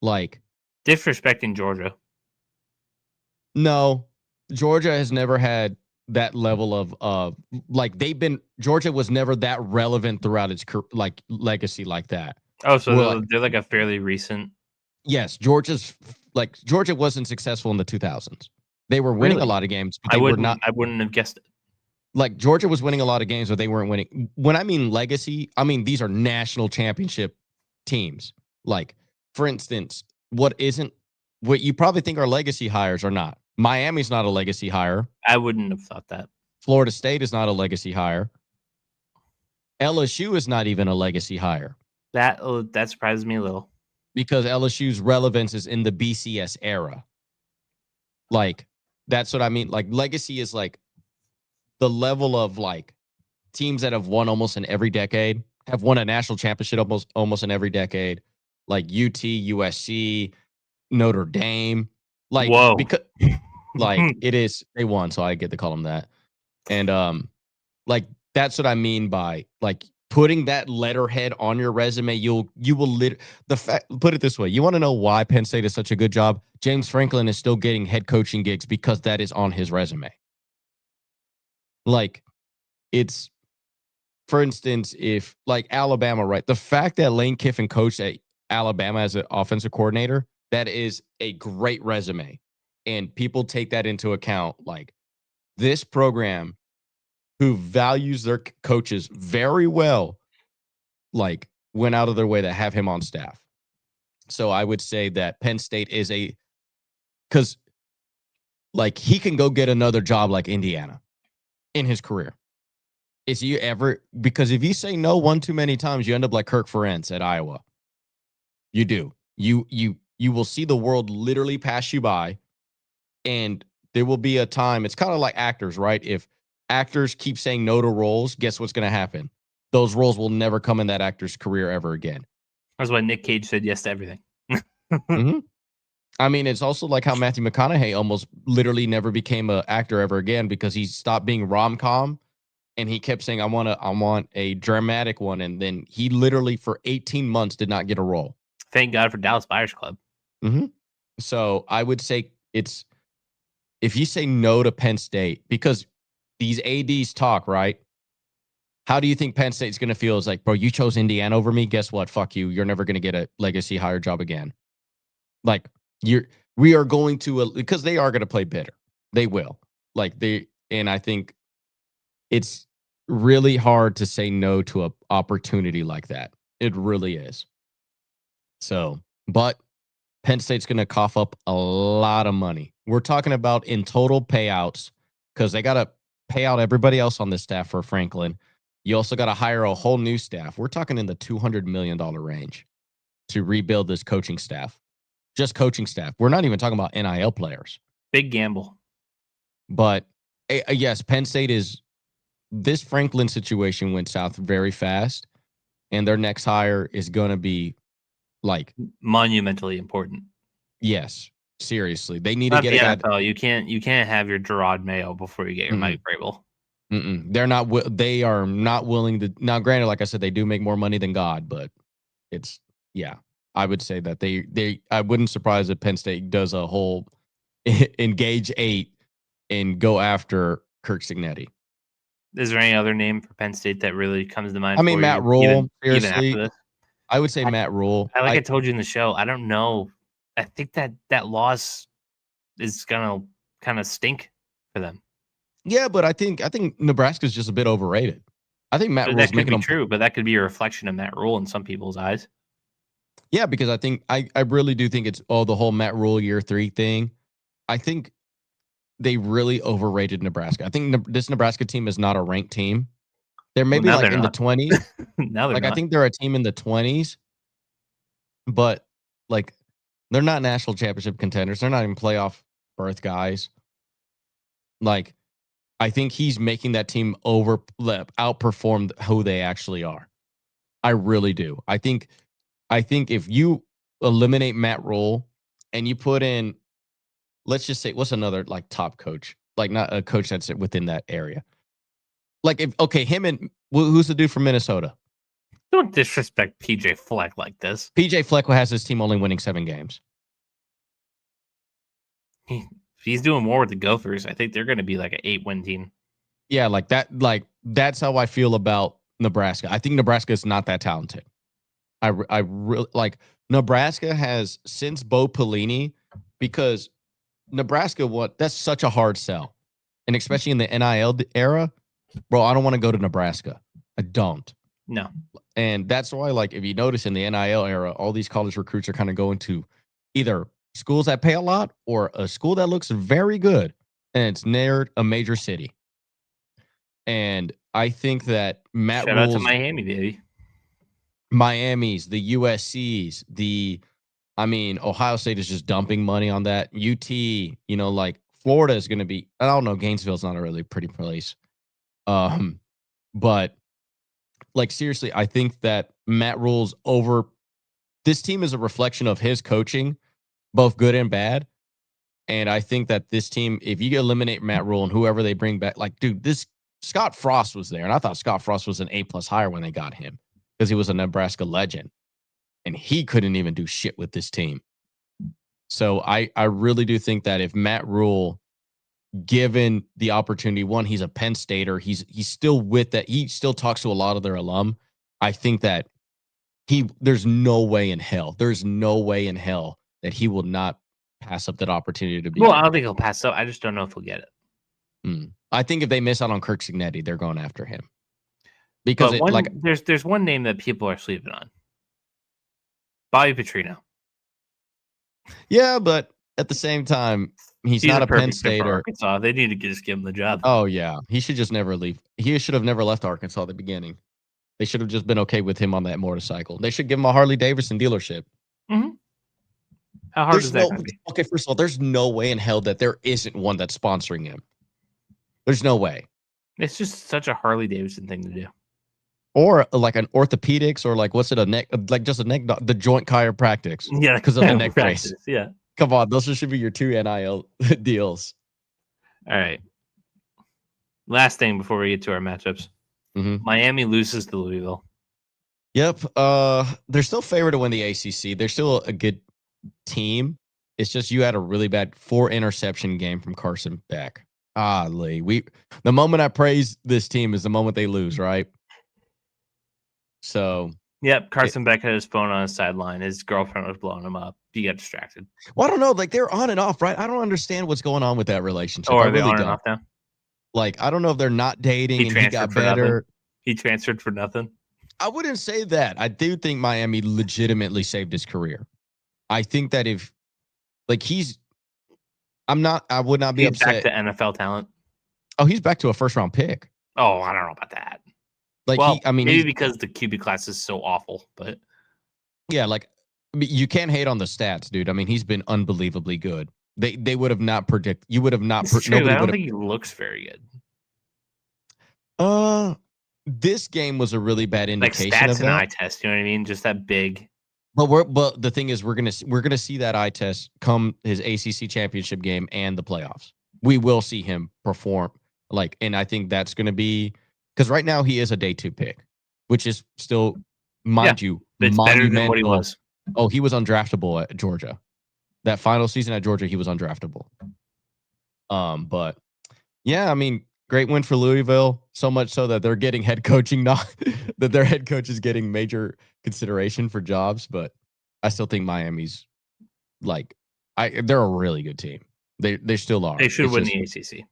like Disrespecting Georgia. No, Georgia has never had that level of like Georgia was never that relevant throughout its like legacy like that. Oh, so they're like a fairly recent. Yes, Georgia wasn't successful in the 2000s. They were winning a lot of games, but I were not. I wouldn't have guessed it. Like Georgia was winning a lot of games, but they weren't winning. When I mean legacy, I mean these are national championship teams. Like, for instance, what you probably think are legacy hires are not. Miami's not a legacy hire. I wouldn't have thought that. Florida State is not a legacy hire. LSU is not even a legacy hire. That surprises me a little. Because LSU's relevance is in the BCS era. Like, that's what I mean. Like, legacy is like the level of like teams that have won almost in every decade, have won a national championship almost in every decade, like UT, USC, Notre Dame. Like, whoa, because like it is, they won, so I get to call them that. And like that's what I mean by like putting that letterhead on your resume. You will put it this way. You want to know why Penn State is such a good job? James Franklin is still getting head coaching gigs because that is on his resume. Like, it's, for instance, if like Alabama, right? The fact that Lane Kiffin coached at Alabama as an offensive coordinator, that is a great resume. And people take that into account. Like, this program who values their coaches very well, like, went out of their way to have him on staff. So I would say that Penn State is because like he can go get another job like Indiana in his career. Because if you say no one too many times, you end up like Kirk Ferentz at Iowa. You do. You will see the world literally pass you by, and there will be a time. It's kind of like actors, right? If actors keep saying no to roles, guess what's going to happen? Those roles will never come in that actor's career ever again. That's why Nick Cage said yes to everything. Mm-hmm. I mean, it's also like how Matthew McConaughey almost literally never became an actor ever again because he stopped being rom-com. And he kept saying, I want a dramatic one. And then he literally for 18 months did not get a role. Thank God for Dallas Buyers Club. Mm-hmm. So I would say if you say no to Penn State, because these ADs talk, right? How do you think Penn State's going to feel? It's like, bro, you chose Indiana over me. Guess what? Fuck you. You're never going to get a legacy hire job again. Like, we are going to, because they are going to play bitter. They will. And I think it's really hard to say no to an opportunity like that. It really is. So, but Penn State's going to cough up a lot of money. We're talking about in total payouts because they got to pay out everybody else on this staff for Franklin. You also got to hire a whole new staff. We're talking in the $200 million range to rebuild this coaching staff. Just coaching staff. We're not even talking about NIL players. Big gamble. But yes, Penn State is – this Franklin situation went south very fast, and their next hire is going to be like – monumentally important. Yes, seriously. They need Not to get the a guy – NFL. You can't have your Gerard Mayo before you get your Mike Vrabel. They're not. They are not willing to. Now, granted, like I said, they do make more money than God, but it's I would say that they. I wouldn't surprise if Penn State does a whole engage 8 and go after Kirk Cignetti. Is there any other name for Penn State that really comes to mind? I mean, Matt Rule. Seriously, even after this? I would say Matt Rule. I told you in the show, I don't know. I think that loss is gonna kind of stink for them. Yeah, but I think Nebraska's just a bit overrated. I think Matt Rule's making them true, but that could be a reflection of Matt Rule in some people's eyes. Yeah, because I think I really do think it's the whole Matt Rule year 3 thing. I think they really overrated Nebraska. I think this Nebraska team is not a ranked team. They're maybe in the 20s. Now they're I think they're a team in the 20s, but like they're not national championship contenders. They're not even playoff berth guys. Like, I think he's making that team outperform who they actually are. I really do. I think if you eliminate Matt Rule and you put in, let's just say, what's another like top coach? Like not a coach that's within that area. Like him and who's the dude from Minnesota? Don't disrespect PJ Fleck like this. PJ Fleck has his team only winning 7 games. He's doing more with the Gophers. I think they're going to be like an 8-win team. Yeah, like that. Like that's how I feel about Nebraska. I think Nebraska is not that talented. I really like Nebraska has since Bo Pelini, because Nebraska that's such a hard sell, and especially in the NIL era, bro. I don't want to go to Nebraska. I don't. No. And that's why, like, if you notice in the NIL era, all these college recruits are kind of going to either schools that pay a lot or a school that looks very good, and it's near a major city. And I think that Matt Shout out to Miami, baby. Miami's, the USC's, Ohio State is just dumping money on that. UT, like Florida is going to be, I don't know, Gainesville's not a really pretty place. But like, seriously, I think that Matt Rule's this team is a reflection of his coaching, both good and bad. And I think that this team, if you eliminate Matt Rule and whoever they bring back, like, dude, Scott Frost was there. And I thought Scott Frost was an A+ hire when they got him because he was a Nebraska legend. And he couldn't even do shit with this team. So I really do think that if Matt Rule, given the opportunity, one, he's a Penn Stater, he's still with that. He still talks to a lot of their alum. I think that there's no way in hell that he will not pass up that opportunity to be. Well, I don't think he'll pass up. I just don't know if he'll get it. I think if they miss out on Kirk Cignetti, they're going after him. Because there's one name that people are sleeping on. Bobby Petrino. Yeah, but at the same time, he's not a Penn Stater. Arkansas. They need to just give him the job. Oh yeah, he should just never leave. He should have never left Arkansas at the beginning. They should have just been okay with him on that motorcycle. They should give him a Harley Davidson dealership. Mm-hmm. How hard is that going to be? Okay, first of all, there's no way in hell that there isn't one that's sponsoring him. There's no way. It's just such a Harley Davidson thing to do. Or like an orthopedics, or like what's it, the joint chiropractics. Yeah, because of the neck brace. Yeah, come on, those should be your 2 NIL deals. All right. Last thing before we get to our matchups, Miami loses to Louisville. Yep. They're still favored to win the ACC. They're still a good team. It's just you had a really bad 4-interception game from Carson Beck. The moment I praise this team is the moment they lose, right? So, yep, Carson Beck had his phone on his sideline. His girlfriend was blowing him up. He got distracted. Well, I don't know. Like, they're on and off, right? I don't understand what's going on with that relationship. Or are they on and off now? Like, I don't know if they're not dating and he got better. He transferred for nothing. I wouldn't say that. I do think Miami legitimately saved his career. I think that if like I would not be He's back upset. to NFL talent. Oh, he's back to a first round pick. Oh, I don't know about that. Like Well, maybe he's because the QB class is so awful, but yeah, like you can't hate on the stats, dude. I mean, he's been unbelievably good. They would have not predict. You would have not. it's true. Nobody I don't would have. think he looks very good. This game was a really bad Like indication stats of and that. eye test, you know what I mean? Just that big. But the thing is, we're gonna see that eye test come his ACC championship game and the playoffs. We will see him perform and I think that's gonna be because right now he is a day 2 pick, which is still, Yeah, mind you, it's better than what he monumental. was. Oh, he was undraftable at Georgia. That final season at Georgia, he was undraftable. But yeah, I mean, great win for Louisville. So much so that they're getting head coaching that their head coach is getting major consideration for jobs. But I still think Miami's they're a really good team. They still are. They should It's win just, the ACC.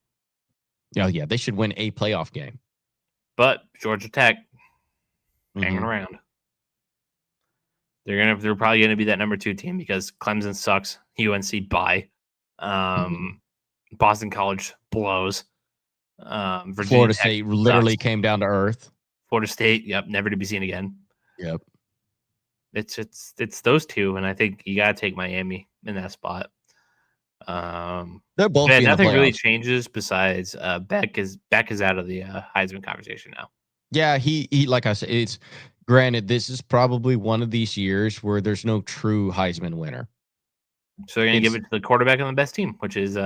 yeah, they should win a playoff game. But Georgia Tech hanging Mm-hmm. around. They're probably gonna be that number 2 team because Clemson sucks. UNC bye. Boston College blows. Virginia Florida Tech State literally sucks. came down to earth. Florida State, yep, never to be seen again. Yep. It's those two, and I think you gotta take Miami in that spot. They're both in the nothing really playoffs. changes besides Beck is out of the Heisman conversation now. Yeah, he like I said, it's granted this is probably one of these years where there's no true Heisman winner. So they're gonna give it to the quarterback on the best team, which is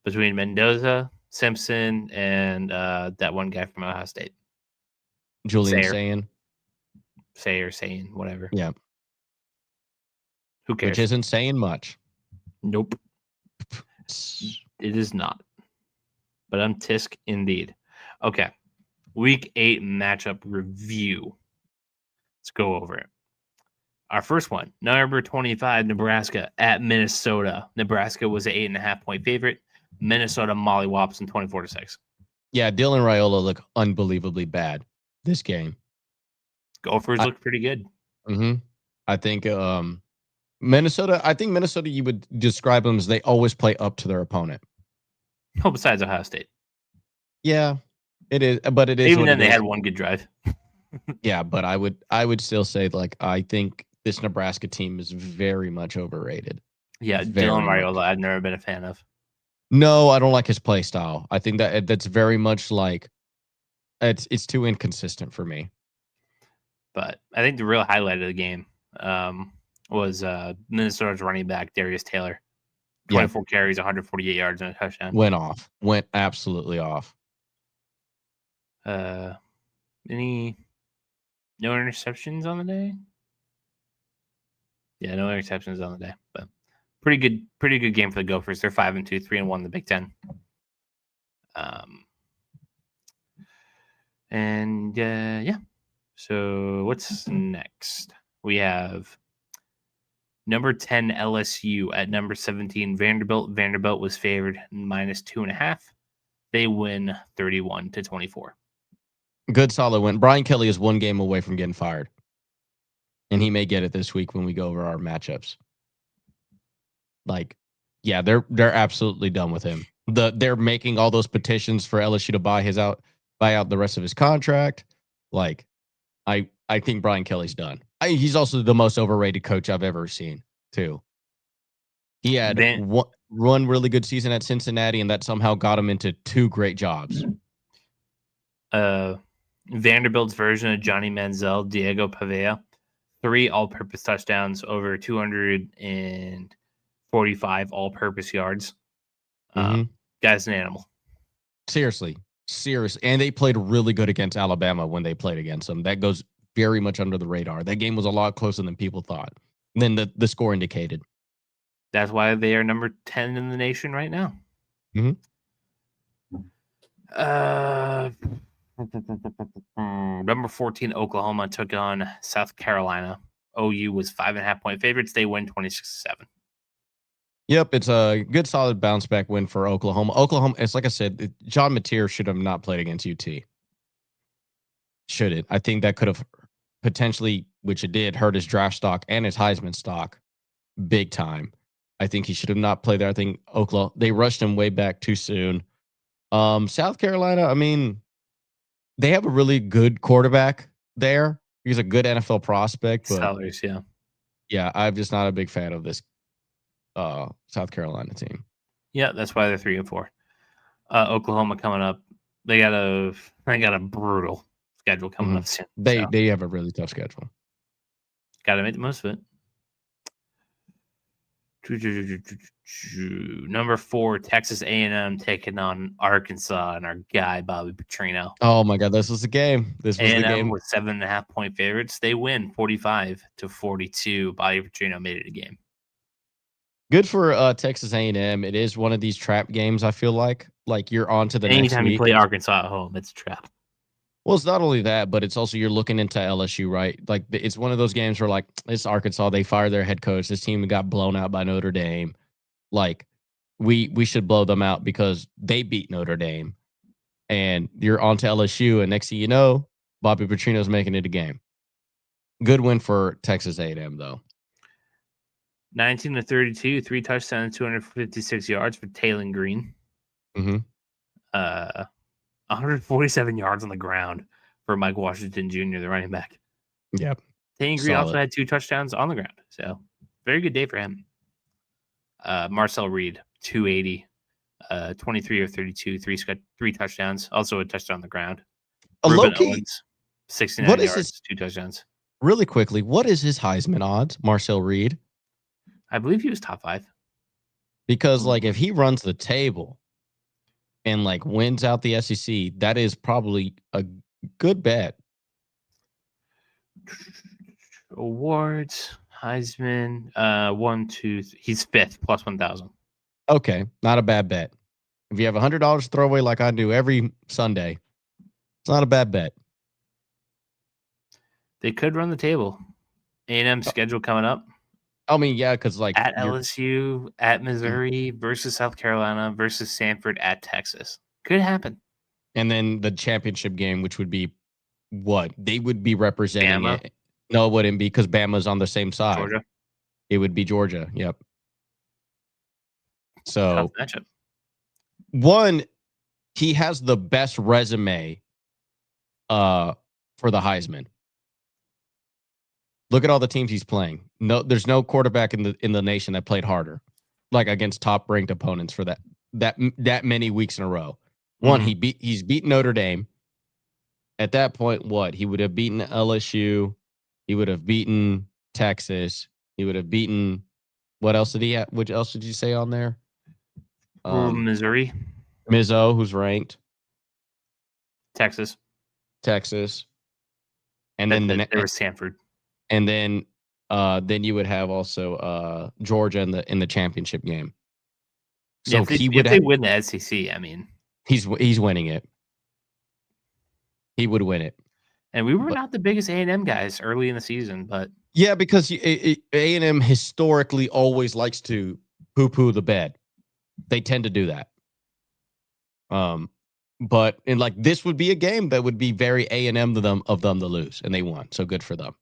between Mendoza, Simpson, and that one guy from Ohio State. Julian saying whatever. Yeah. Who cares? Which isn't saying much. Nope. It is not. But I'm tisk indeed. Okay. Week 8 matchup review. Let's go over it. Our first one, number 25, Nebraska at Minnesota. Nebraska was an 8.5-point favorite. Minnesota mollywops in 24-6. Yeah, Dylan Raiola looked unbelievably bad this game. Gophers looked pretty good. Mm-hmm. I think Minnesota, you would describe them as they always play up to their opponent. Oh, besides Ohio State. Yeah, it is. But it is. Even then, they had one good drive. Yeah, but I would still say I think this Nebraska team is very much overrated. Yeah, Dylan Raiola, I've never been a fan of. No, I don't like his play style. I think that's very much it's too inconsistent for me. But I think the real highlight of the game was Minnesota's running back, Darius Taylor. 24 carries, 148 yards, and a touchdown. Went absolutely off. No interceptions on the day? Yeah, no interceptions on the day. But pretty good game for the Gophers. They're 5-2, 3-1 in the Big Ten. Yeah. So what's next? We have number 10 LSU at number 17 Vanderbilt. Vanderbilt was favored -2.5. They win 31-24. Good solid win. Brian Kelly is one game away from getting fired. And he may get it this week when we go over our matchups. They're absolutely done with him. They're making all those petitions for LSU to buy out the rest of his contract. I think Brian Kelly's done. He's also the most overrated coach I've ever seen, too. He had one really good season at Cincinnati, and that somehow got him into 2 great jobs. Vanderbilt's version of Johnny Manziel, Diego Pavea, 3 all-purpose touchdowns, over 245 all-purpose yards. Guy's an animal. Seriously. And they played really good against Alabama when they played against them. That goes very much under the radar. That game was a lot closer than people thought, than the score indicated. That's why they are number 10 in the nation right now. Number 14, Oklahoma took on South Carolina. OU was 5.5-point favorites. They win 26-7. Yep, it's a good, solid bounce back win for Oklahoma. It's like I said, John Mateer should have not played against UT. Should it? I think that could have potentially, which it did, hurt his draft stock and his Heisman stock. big time. I think he should have not played there. I think Oklahoma, they rushed him way back too soon. South Carolina, I mean, they have a really good quarterback there. He's a good NFL prospect, but Sellers, yeah. yeah, I'm just not a big fan of this South Carolina team. Yeah, that's why they're 3-4. Oklahoma coming up. They got a brutal schedule coming up soon. They have a really tough schedule. Got to make the most of it. Number 4, Texas A&M taking on Arkansas and our guy Bobby Petrino. Oh my God, this was the game. This was the game with 7.5-point favorites. They win 45-42. Bobby Petrino made it a game. Good for Texas A&M. It is one of these trap games. I feel like you're on to the next week. Anytime you play Arkansas at home, it's a trap. Well, it's not only that, but it's also you're looking into LSU, right? Like it's one of those games where like it's Arkansas. They fired their head coach. This team got blown out by Notre Dame. Like we should blow them out because they beat Notre Dame. And you're on to LSU, and next thing you know, Bobby Petrino's making it a game. Good win for Texas A&M though. 19-32, 3 touchdowns, 256 yards for Taylor Green. 147 yards on the ground for Mike Washington Jr., the running back. Yep. Taylor Green also had 2 touchdowns on the ground. So very good day for him. Marcel Reed, 280, 23 or 32, 3 touchdowns. Also a touchdown on the ground. Ruben Owens, 69 yards, 2 touchdowns. Really quickly, what is his Heisman odds, Marcel Reed? I believe he was top 5. Because like if he runs the table and like wins out the SEC, that is probably a good bet. Awards, Heisman, 1, 2, 3. He's 5th plus 1,000. Okay, not a bad bet. If you have $100 to throw away like I do every Sunday, it's not a bad bet. They could run the table. A&M schedule coming up. I mean, yeah, because like at LSU, at Missouri versus South Carolina versus Stanford at Texas. Could happen. And then the championship game, which would be what? They would be representing Bama? it. No, it wouldn't be because Bama's on the same side. Georgia. It would be Georgia. Yep. So tough matchup. One, he has the best resume for the Heisman. Look at all the teams he's playing. No, there's no quarterback in the nation that played harder, like against top ranked opponents for that many weeks in a row. One, he's beaten Notre Dame. At that point, what? He would have beaten LSU. He would have beaten Texas. He would have beaten. What else did he have? Which else did you say on there? Missouri. Mizzo, who's ranked. Texas. And then there was Stanford. And then you would have also Georgia in the championship game. So yeah, if they win the SEC, I mean, he's winning it. He would win it. And we were not the biggest A&M guys early in the season, but yeah, because A&M historically always likes to poo-poo the bed. They tend to do that. But in like this would be a game that would be very A&M of them to lose, and they won. So good for them.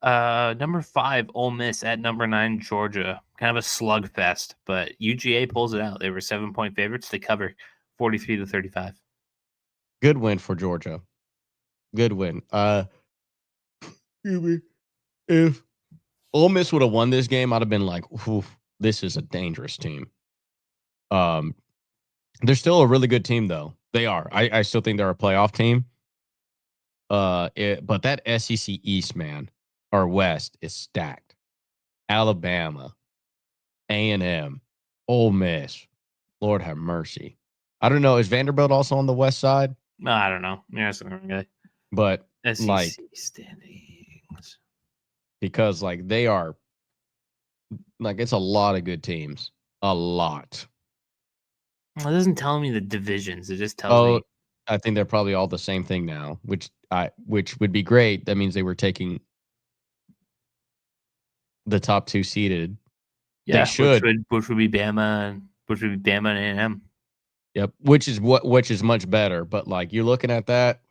Number 5, Ole Miss at number 9, Georgia. Kind of a slugfest, but UGA pulls it out. They were 7-point favorites. They cover 43-35. Good win for Georgia. Good win. If Ole Miss would have won this game, I'd have been like, this is a dangerous team. They're still a really good team, though. They are. I still think they're a playoff team. But that SEC East, man, or West, is stacked. Alabama, A&M, Ole Miss. Lord have mercy. I don't know. Is Vanderbilt also on the West side? No, I don't know. Yeah, that's the wrong guy. But SEC like standings, because like they are, like it's a lot of good teams. A lot. Well, it doesn't tell me the divisions. It just tells me. I think they're probably all the same thing now, which would be great. That means they were taking the top 2 seeded. Yeah, they should. Which would be Bama and A&M. Yep, which is much better. But like you're looking at that,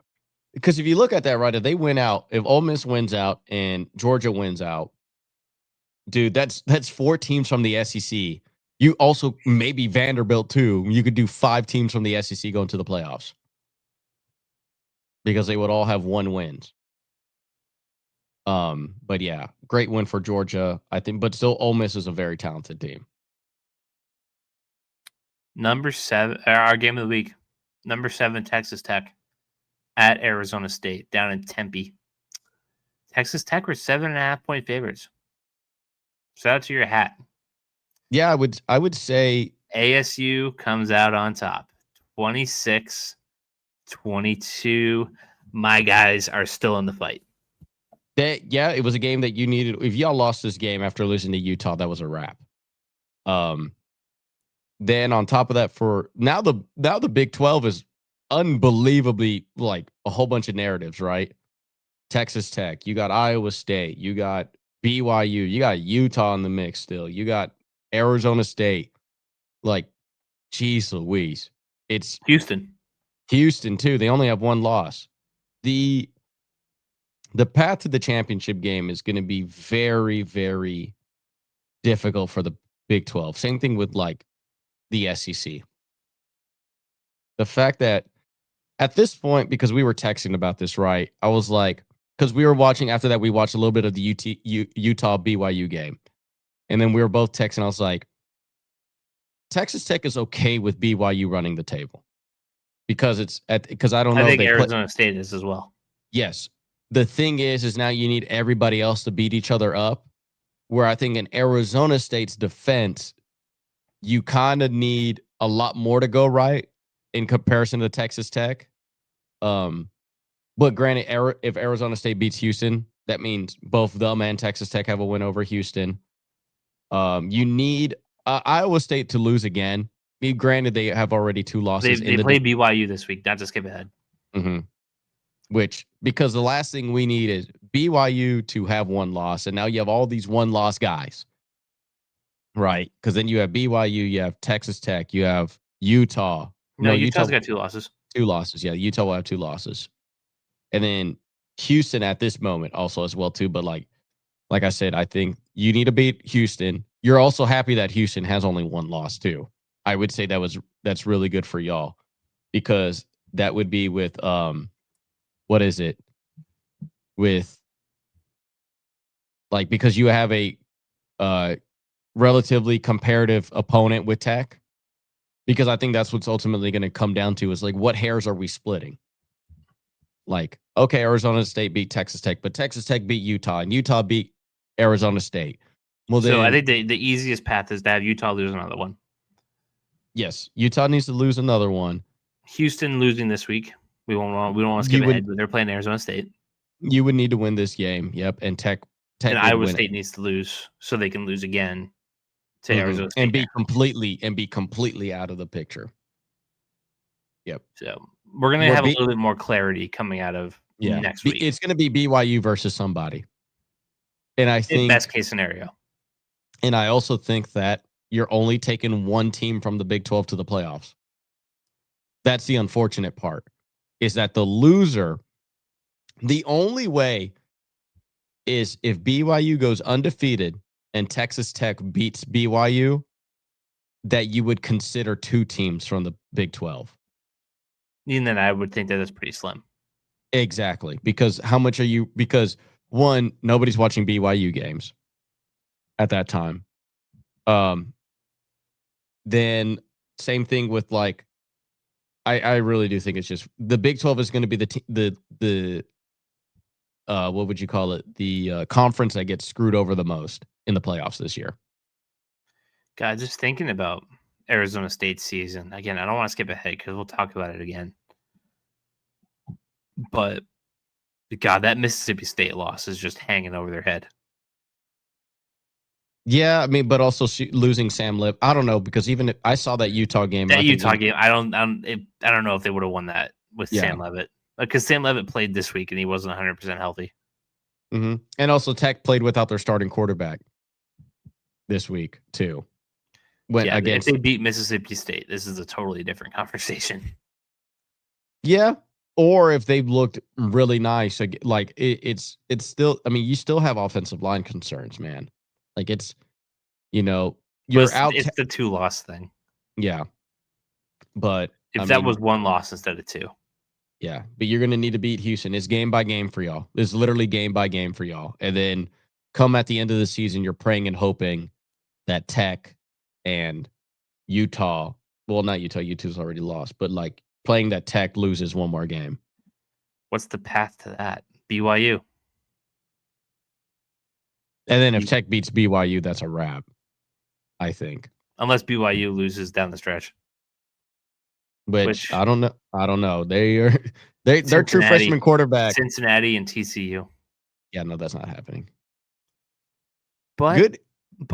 because if you look at that, right, if they win out, if Ole Miss wins out and Georgia wins out, Dude, that's 4 teams from the SEC. You also maybe Vanderbilt too. You could do 5 teams from the SEC going to the playoffs because they would all have 1 win. But yeah, great win for Georgia, I think. But still, Ole Miss is a very talented team. Number 7, our game of the week. Number 7, Texas Tech at Arizona State down in Tempe. Texas Tech were 7.5-point favorites. Shout out to your hat. Yeah, I would say ASU comes out on top. 26-22. My guys are still in the fight. that it was a game that you needed. If y'all lost this game after losing to Utah, that was a wrap. Then on top of that, for now the Big 12 is unbelievably like a whole bunch of narratives, right? Texas Tech, you got Iowa State, you got BYU, you got Utah in the mix still, you got Arizona State. Like, geez Louise, it's Houston too. They only have 1 loss. The path to the championship game is going to be very, very difficult for the Big 12. Same thing with like the SEC. The fact that at this point, because we were texting about this, right? I was like, because we were watching after that, we watched a little bit of the Utah BYU game. And then we were both texting. I was like, Texas Tech is okay with BYU running the table because I don't know. I think Arizona State is as well. Yes. The thing is now you need everybody else to beat each other up. Where I think in Arizona State's defense, you kind of need a lot more to go right in comparison to Texas Tech. But granted, if Arizona State beats Houston, that means both them and Texas Tech have a win over Houston. You need Iowa State to lose again. Granted, they have already 2 losses. They play BYU this week. Not to skip ahead. Mm-hmm. Which, because the last thing we need is BYU to have 1 loss, and now you have all these 1-loss guys, right? Because then you have BYU, you have Texas Tech, you have Utah. No, Utah's got 2 losses. 2 losses, yeah. Utah will have 2 losses, and then Houston at this moment also as well too. But like I said, I think you need to beat Houston. You're also happy that Houston has only 1 loss too. I would say that's really good for y'all because that would be with what is it? With like, because you have a relatively comparative opponent with Tech, because I think that's what's ultimately going to come down to is like, what hairs are we splitting? Like, okay, Arizona State beat Texas Tech, but Texas Tech beat Utah and Utah beat Arizona State. Well, so I think the easiest path is to have Utah lose another one. Yes, Utah needs to lose another one. Houston losing this week. We don't want to skip ahead, but they're playing Arizona State. You would need to win this game. Yep, and Tech and Iowa State needs to lose so they can lose again to Arizona State and be completely out of the picture. Yep. So we're gonna have a little bit more clarity coming out of next week. It's gonna be BYU versus somebody, and I think best case scenario. And I also think that you're only taking 1 team from the Big 12 to the playoffs. That's the unfortunate part, is that the loser, the only way is if BYU goes undefeated and Texas Tech beats BYU, that you would consider 2 teams from the Big 12. And then I would think that is pretty slim. Exactly. Because how much are you? Because 1, nobody's watching BYU games at that time. Then same thing with like, I really do think it's just the Big 12 is going to be the what would you call it? The conference that gets screwed over the most in the playoffs this year. God, just thinking about Arizona State's season again. I don't want to skip ahead because we'll talk about it again. But God, that Mississippi State loss is just hanging over their head. Yeah, I mean, but also losing Sam Levitt. I don't know, because even if I saw that Utah game. I don't know if they would have won that with Sam Levitt, because Sam Levitt played this week and he wasn't 100% healthy. Mm-hmm. And also Tech played without their starting quarterback this week too. If they beat Mississippi State, this is a totally different conversation. Yeah. Or if they've looked really nice, like it's still, I mean, you still have offensive line concerns, man. Like it's, you're But out. it's the 2-loss thing. Yeah. But If that was 1 loss instead of 2. Yeah, but you're going to need to beat Houston. It's game by game for y'all. It's literally game by game for y'all. And then come at the end of the season, you're praying and hoping that Tech and Utah, well, not Utah, Utah's already lost, but like playing that Tech loses one more game. What's the path to that? BYU. And then if Tech beats BYU, that's a wrap, I think. Unless BYU loses down the stretch. Which I don't know. They're true freshman quarterback. Cincinnati and TCU. Yeah, no, that's not happening. But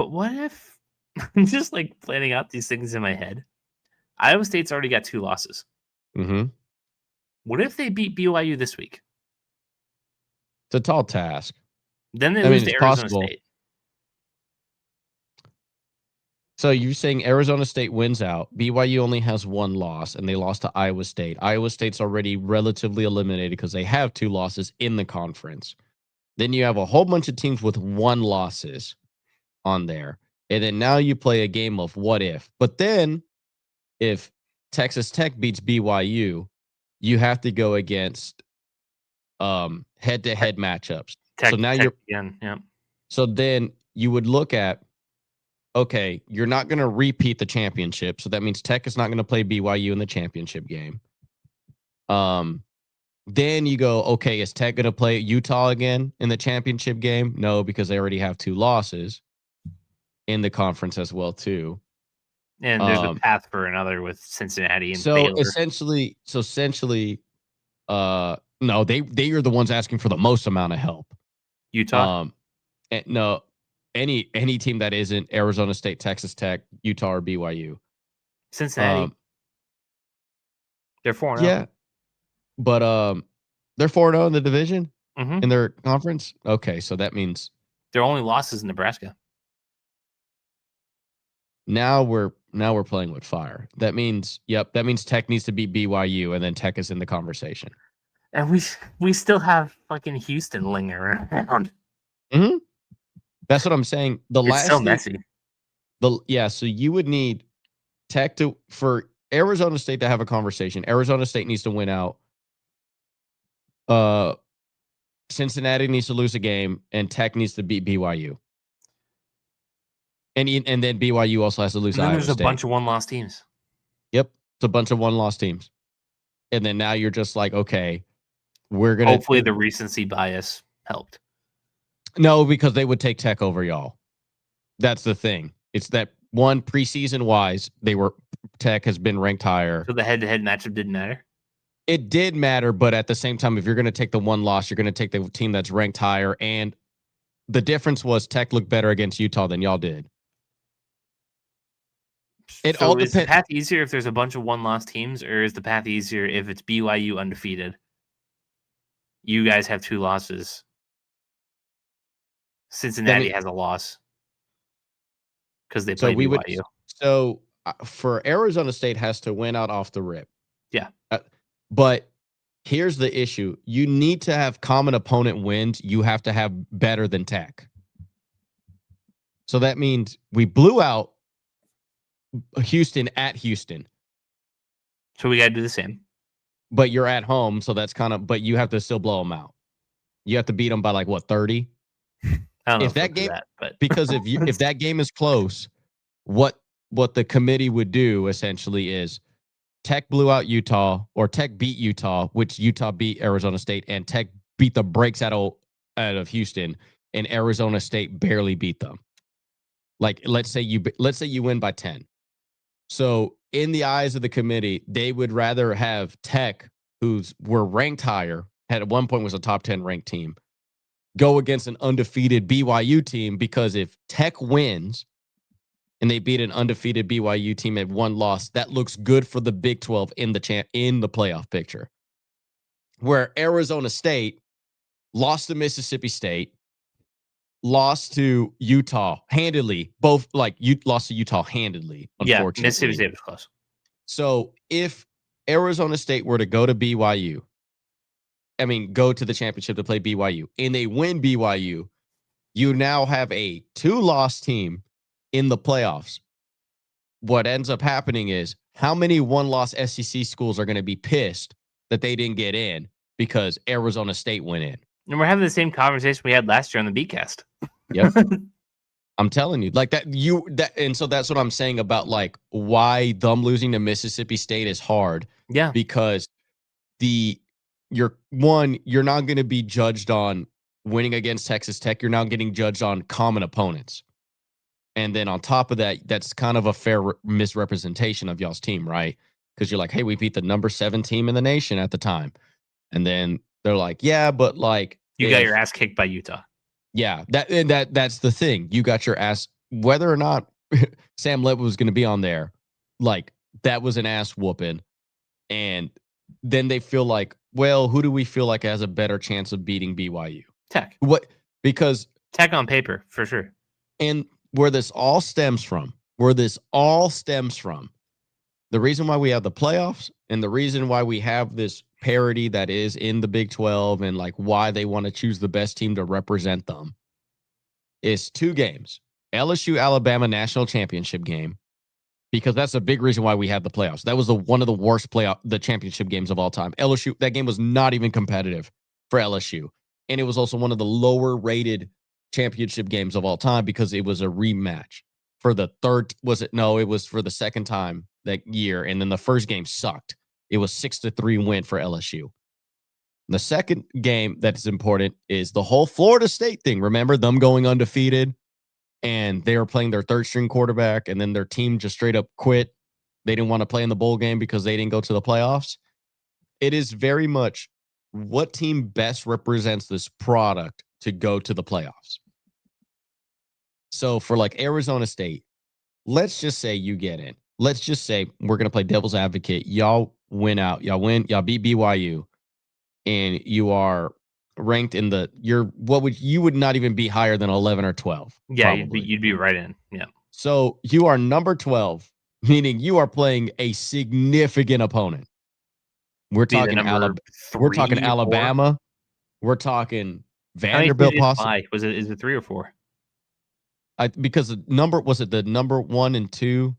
what if I'm just like planning out these things in my head? Iowa State's already got 2 losses. Mm-hmm. What if they beat BYU this week? It's a tall task. Then they lose to Arizona State. So you're saying Arizona State wins out. BYU only has 1 loss, and they lost to Iowa State. Iowa State's already relatively eliminated because they have 2 losses in the conference. Then you have a whole bunch of teams with 1 losses on there. And then now you play a game of what if. But then if Texas Tech beats BYU, you have to go against head-to-head matchups. So now you're again, yeah. So then you would look at, okay, you're not going to repeat the championship. So that means Tech is not going to play BYU in the championship game. Then you go, okay, is Tech going to play Utah again in the championship game? No, because they already have 2 losses in the conference as well, too. And there's a path for another with Cincinnati and Baylor. Essentially, no, they are the ones asking for the most amount of help. Utah? No, any team that isn't Arizona State, Texas Tech, Utah, or BYU. Cincinnati. They're 4-0. Yeah, but they're 4-0 in the division in their conference. Okay, so that means their only loss is Nebraska. Now we're playing with fire. That means Tech needs to beat BYU, and then Tech is in the conversation. And we still have fucking Houston lingering around. Mm-hmm. That's what I'm saying. It's so messy. So you would need Tech for Arizona State to have a conversation. Arizona State needs to win out. Cincinnati needs to lose a game, and Tech needs to beat BYU. And then BYU also has to lose. And then Iowa there's State. A bunch of 1-loss teams. Yep, it's a bunch of 1-loss teams. And then now you're just like, okay, we're gonna. Hopefully, the recency bias helped. No, because they would take Tech over y'all. That's the thing. It's that one preseason wise, Tech has been ranked higher. So the head-to-head matchup didn't matter? It did matter, but at the same time, if you're going to take the 1 loss, you're going to take the team that's ranked higher. And the difference was Tech looked better against Utah than y'all did. Is the path easier if there's a bunch of 1-loss teams, or is the path easier if it's BYU undefeated? You guys have 2 losses. Cincinnati has a loss because they play BYU. For Arizona State has to win out off the rip. Yeah. But here's the issue. You need to have common opponent wins. You have to have better than Tech. So that means we blew out Houston at Houston. So we got to do the same. But you're at home, so that's but you have to still blow them out. You have to beat them by 30? I don't know if that game, but because if that game is close, what the committee would do essentially is Tech blew out Utah, or Tech beat Utah, which Utah beat Arizona State, and Tech beat the brakes out of Houston, and Arizona State barely beat them. Let's say you win by 10. So in the eyes of the committee, they would rather have Tech, were ranked higher, at one point was a top 10 ranked team, go against an undefeated BYU team, because if Tech wins and they beat an undefeated BYU team at 1 loss, that looks good for the Big 12 in the playoff picture. Where Arizona State lost to Mississippi State, lost to Utah handedly, lost to Utah handedly, unfortunately. Yeah, Mississippi State was close. So if Arizona State were to go to BYU, go to the championship to play BYU, and they win BYU, You now have a 2-loss team in the playoffs. What ends up happening is how many 1-loss SEC schools are going to be pissed that they didn't get in because Arizona State went in. And we're having the same conversation we had last year on the Beatcast. Yep. I'm telling you, like and so that's what I'm saying about like why them losing to Mississippi State is hard. Yeah. Because you're not going to be judged on winning against Texas Tech. You're now getting judged on common opponents. And then on top of that, that's kind of a fair misrepresentation of y'all's team, right? Because you're like, hey, we beat the number 7 team in the nation at the time. And then they're like, yeah, but like you got your ass kicked by Utah. Yeah, that's the thing. You got your ass, whether or not Sam Levitt was going to be on there, like that was an ass whooping. And then they feel like, well, who do we feel like has a better chance of beating BYU? Tech. What? Because Tech on paper, for sure. And where this all stems from, the reason why we have the playoffs and the reason why we have this parity that is in the Big 12 and like why they want to choose the best team to represent them is 2 games. LSU Alabama national championship game, because that's a big reason why we had the playoffs. That was one of the worst the championship games of all time. LSU, that game was not even competitive for LSU. And it was also one of the lower rated championship games of all time because it was a rematch for the third. It was for the second time that year. And then the first game sucked. It was 6-3 win for LSU. The second game that's important is the whole Florida State thing. Remember them going undefeated and they were playing their third string quarterback and then their team just straight up quit. They didn't want to play in the bowl game because they didn't go to the playoffs. It is very much what team best represents this product to go to the playoffs. So for like Arizona State, let's just say you get in. Let's just say we're going to play devil's advocate. Y'all win out. Y'all beat BYU. And you are ranked in you would not even be higher than 11 or 12. Yeah, you'd be right in. Yeah. So you are number 12, meaning you are playing a significant opponent. We're talking Alabama. We're talking Vanderbilt. Possibly. Is it 3 or 4? Because the number 1 and 2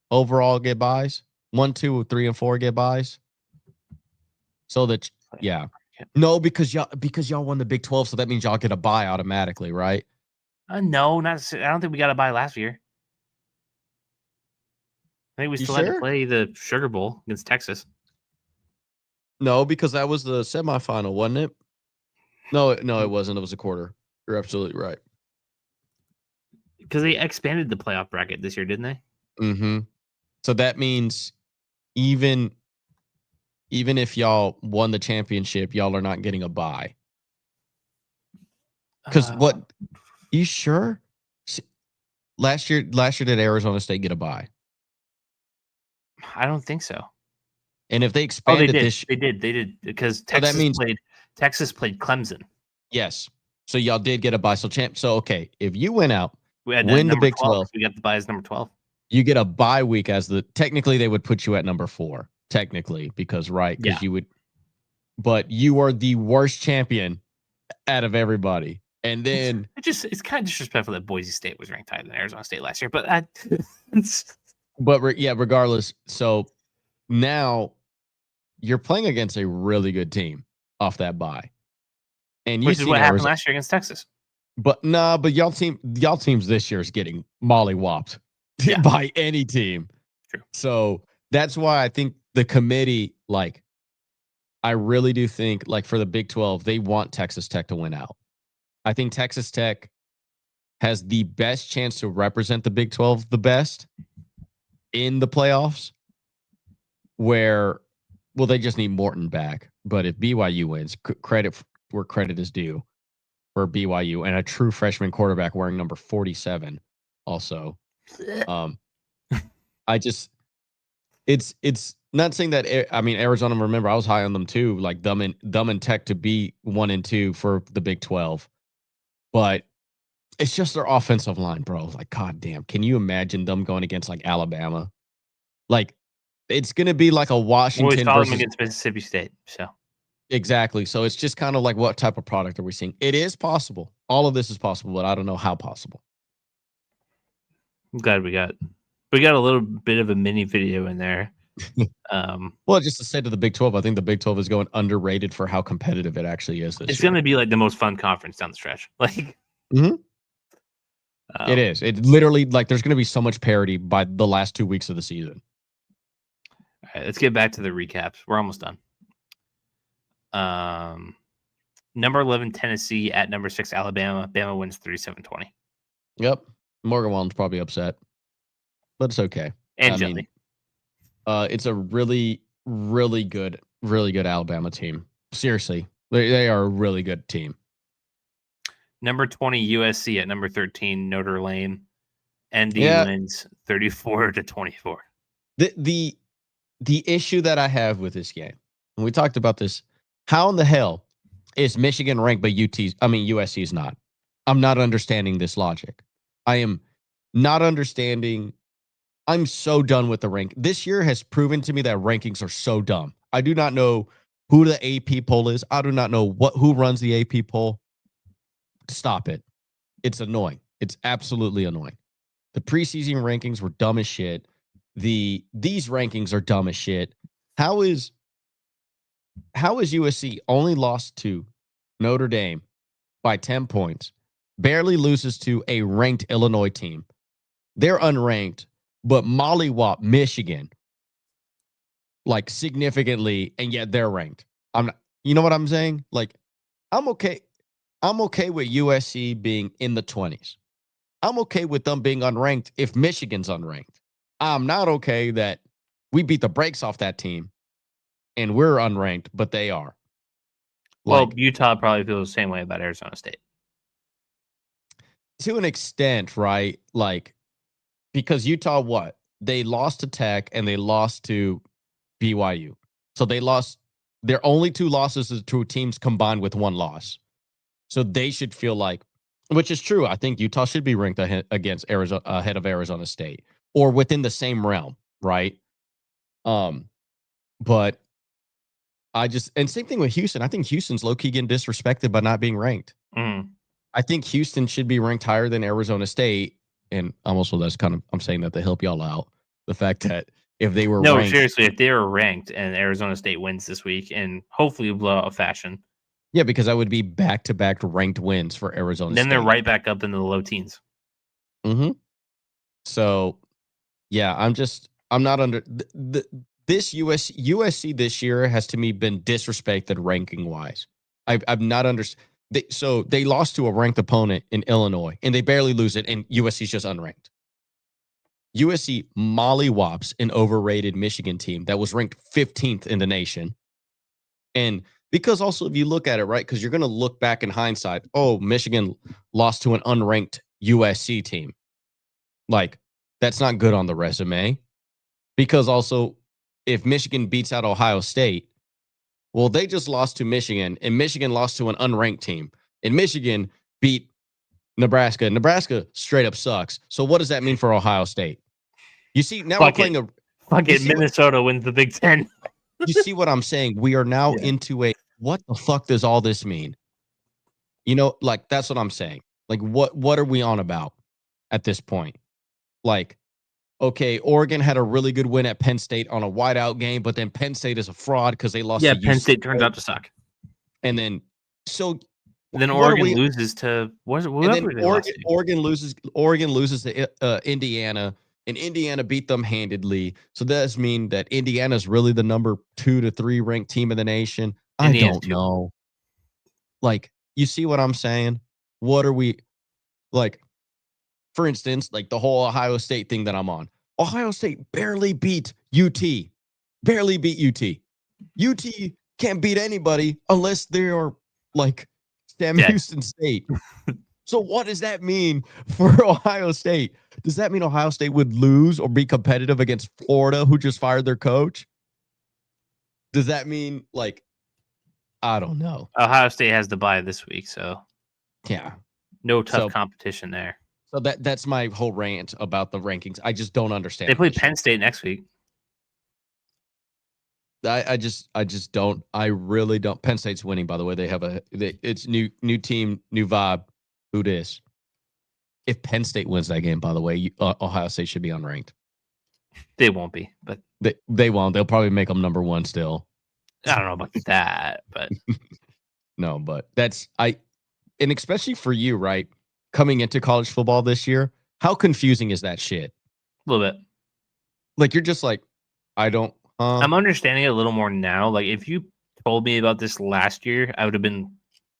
overall get buys? 1, 2, 3, and 4 get buys. So that no, because y'all won the Big 12, so that means y'all get a bye automatically, right? No, not. I don't think we got a bye last year. I think we still had to play the Sugar Bowl against Texas. No, because that was the semifinal, wasn't it? No, it wasn't. It was a quarter. You're absolutely right. Because they expanded the playoff bracket this year, didn't they? Mm-hmm. So that means even if y'all won the championship, y'all are not getting a bye. Because you sure? Last year did Arizona State get a bye? I don't think so. And if they expanded they did because Texas played Clemson. Yes. So y'all did get a bye. So okay, if you went out, win the Big 12, we got the bye as number 12. You get a bye week technically they would put you at number 4, technically, because you would, but you are the worst champion out of everybody. And then it's kind of disrespectful that Boise State was ranked higher than Arizona State last year, but regardless. So now you're playing against a really good team off that bye. And which is what happened last year against Texas. But y'all teams this year is getting mollywopped by any team. True. So that's why I think the committee, I really do think, for the Big 12, they want Texas Tech to win out. I think Texas Tech has the best chance to represent the Big 12 the best in the playoffs, where, they just need Morton back. But if BYU wins, credit where credit is due for BYU, and a true freshman quarterback wearing number 47 also. It's not saying that, Arizona, remember, I was high on them too, like them and Tech to be 1 and 2 for the Big 12. But it's just their offensive line, bro. Like, God damn, can you imagine them going against Alabama? It's going to be like a Washington versus against Mississippi State. So Exactly. So it's just kind of like, what type of product are we seeing? It is possible. All of this is possible, but I don't know how possible. I'm glad we got a little bit of a mini video in there. Well, just to say to the Big 12, I think the Big 12 is going underrated for how competitive it actually is this It's year. going to be like the most fun conference down the stretch. Like, it is. It literally, like, there's going to be so much parity by the last 2 weeks of the season. All right, let's get back to the recaps. We're almost done. Number 11, Tennessee at number 6, Alabama. Bama wins 37-20. Yep. Morgan Wallen's probably upset, but it's okay. And Jelly. It's a really, really good Alabama team. Seriously, they are a really good team. Number 20, USC at number 13, Notre Dame. ND wins 34-24. The issue that I have with this game, and we talked about this, how in the hell is Michigan ranked but USC is not? I'm not understanding this logic. I am not understanding. I'm so done with the rank. This year has proven to me that rankings are so dumb. I do not know who the AP poll is. I do not know who runs the AP poll. Stop it. It's annoying. It's absolutely annoying. The preseason rankings were dumb as shit. These rankings are dumb as shit. How is USC only lost to Notre Dame by 10 points, barely loses to a ranked Illinois team? They're unranked, but mollywop Michigan like significantly, and yet they're ranked. I'm not, you know what I'm saying? Like, I'm okay with USC being in the 20s. I'm okay with them being unranked if Michigan's unranked. I'm not okay that we beat the brakes off that team and we're unranked, but they are. Well, Utah probably feels the same way about Arizona State. To an extent, right? Like, because Utah, they lost to Tech and they lost to BYU. So they lost their only 2 losses to teams combined with 1 loss. So they should feel like, which is true. I think Utah should be ranked ahead of Arizona State or within the same realm, right? But and same thing with Houston. I think Houston's low-key getting disrespected by not being ranked. I think Houston should be ranked higher than Arizona State. And I'm saying that to help y'all out. The fact that if they were ranked. Seriously, if they were ranked and Arizona State wins this week and hopefully blow out a fashion. Yeah, because I would be back-to-back ranked wins for Arizona State. Then they're right back up into the low teens. So, yeah, I'm not under this USC this year has to me been disrespected ranking wise. I've not understood. So they lost to a ranked opponent in Illinois and they barely lose it, and USC's just unranked. USC mollywops an overrated Michigan team that was ranked 15th in the nation. And because also, if you look at it, right, because you're going to look back in hindsight, oh, Michigan lost to an unranked USC team. Like, that's not good on the resume. Because also, if Michigan beats out Ohio State, well, they just lost to Michigan, and Michigan lost to an unranked team. And Michigan beat Nebraska. Nebraska straight up sucks. So what does that mean for Ohio State? You see, now we're playing Minnesota wins the Big Ten. You see what I'm saying? We are now into what the fuck does all this mean? You know, like, that's what I'm saying. Like, what are we on about at this point? Like, okay, Oregon had a really good win at Penn State on a whiteout game, but then Penn State is a fraud because they lost to UCLA. Penn State turns out to suck. And then, then Oregon loses to whoever. Oregon loses to Indiana, and Indiana beat them handedly. So does mean that Indiana is really the number 2 to 3 ranked team in the nation? I don't know. Like, you see what I'm saying? What are we like? For instance, like the whole Ohio State thing that I'm on. Ohio State barely beat UT. Barely beat UT. UT can't beat anybody unless they are like Sam Houston State. So what does that mean for Ohio State? Does that mean Ohio State would lose or be competitive against Florida, who just fired their coach? Does that mean, like, I don't know. Ohio State has the bye this week, so yeah, no tough competition there. So that's my whole rant about the rankings. I just don't understand. They play Penn State next week. I just don't. I really don't. Penn State's winning, by the way. They have it's new team, new vibe. Who dis? If Penn State wins that game, by the way, Ohio State should be unranked. They won't be, but they won't. They'll probably make them number one still. I don't know about that, but no, but and especially for you, right? Coming into college football this year, how confusing is that shit? A little bit. Like you're just like, I don't. I'm understanding it a little more now. Like if you told me about this last year, I would have been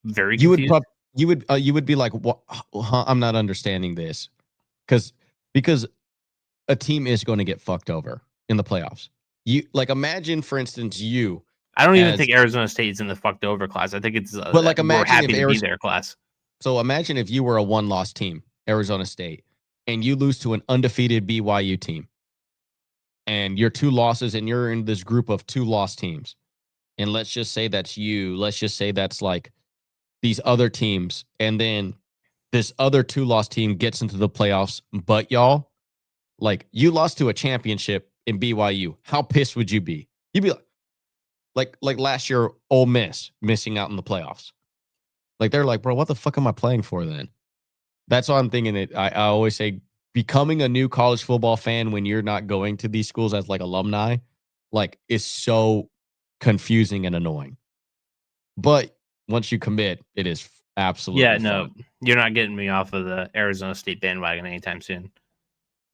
very confused. You would be like, what? I'm not understanding this, because a team is going to get fucked over in the playoffs. You like imagine, for instance, I don't even think Arizona State's in the fucked over class. I think it's but like imagine we're happy to be their class. So imagine if you were a one-loss team, Arizona State, and you lose to an undefeated BYU team, and you're 2 losses, and you're in this group of 2 lost teams, and let's just say that's you. Let's just say that's like these other teams, and then this other 2-loss team gets into the playoffs, but y'all, like you lost to a championship in BYU. How pissed would you be? You'd be like last year, Ole Miss missing out in the playoffs. Like they're like, bro, what the fuck am I playing for then? That's why I'm thinking. I always say becoming a new college football fan when you're not going to these schools as like alumni, like is so confusing and annoying. But once you commit, it is absolutely fun. You're not getting me off of the Arizona State bandwagon anytime soon.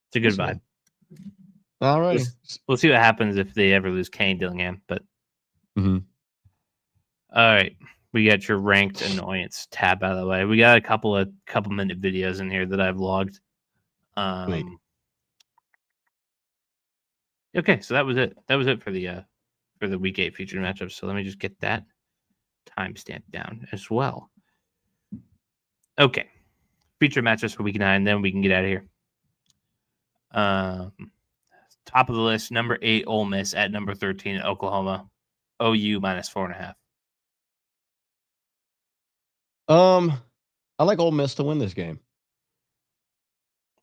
It's a good vibe. All right. We'll see what happens if they ever lose Kane Dillingham. But all right, we got your ranked annoyance tab out of the way. We got a couple minute videos in here that I've logged. Okay, so that was it. That was it for the week 8 featured matchups. So let me just get that timestamp down as well. Okay, featured matchups for week 9. Then we can get out of here. Top of the list, number 8, Ole Miss at number 13, Oklahoma. OU -4.5. I like Ole Miss to win this game.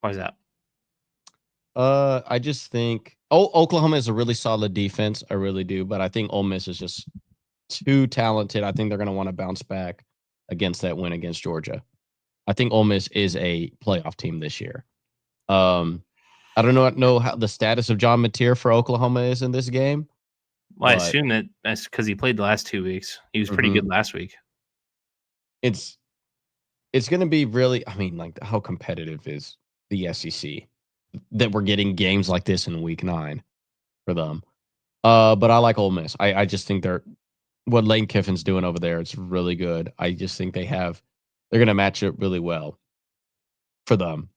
Why is that? I just think Oklahoma is a really solid defense. I really do, but I think Ole Miss is just too talented. I think they're going to want to bounce back against that win against Georgia. I think Ole Miss is a playoff team this year. I don't know how the status of John Mateer for Oklahoma is in this game. Well, I assume that's because he played the last 2 weeks. He was pretty good last week. It's going to be really, I mean, like how competitive is the SEC that we're getting games like this in week 9 for them. But I like Ole Miss. I just think what Lane Kiffin's doing over there, it's really good. I just think they're going to match it really well for them.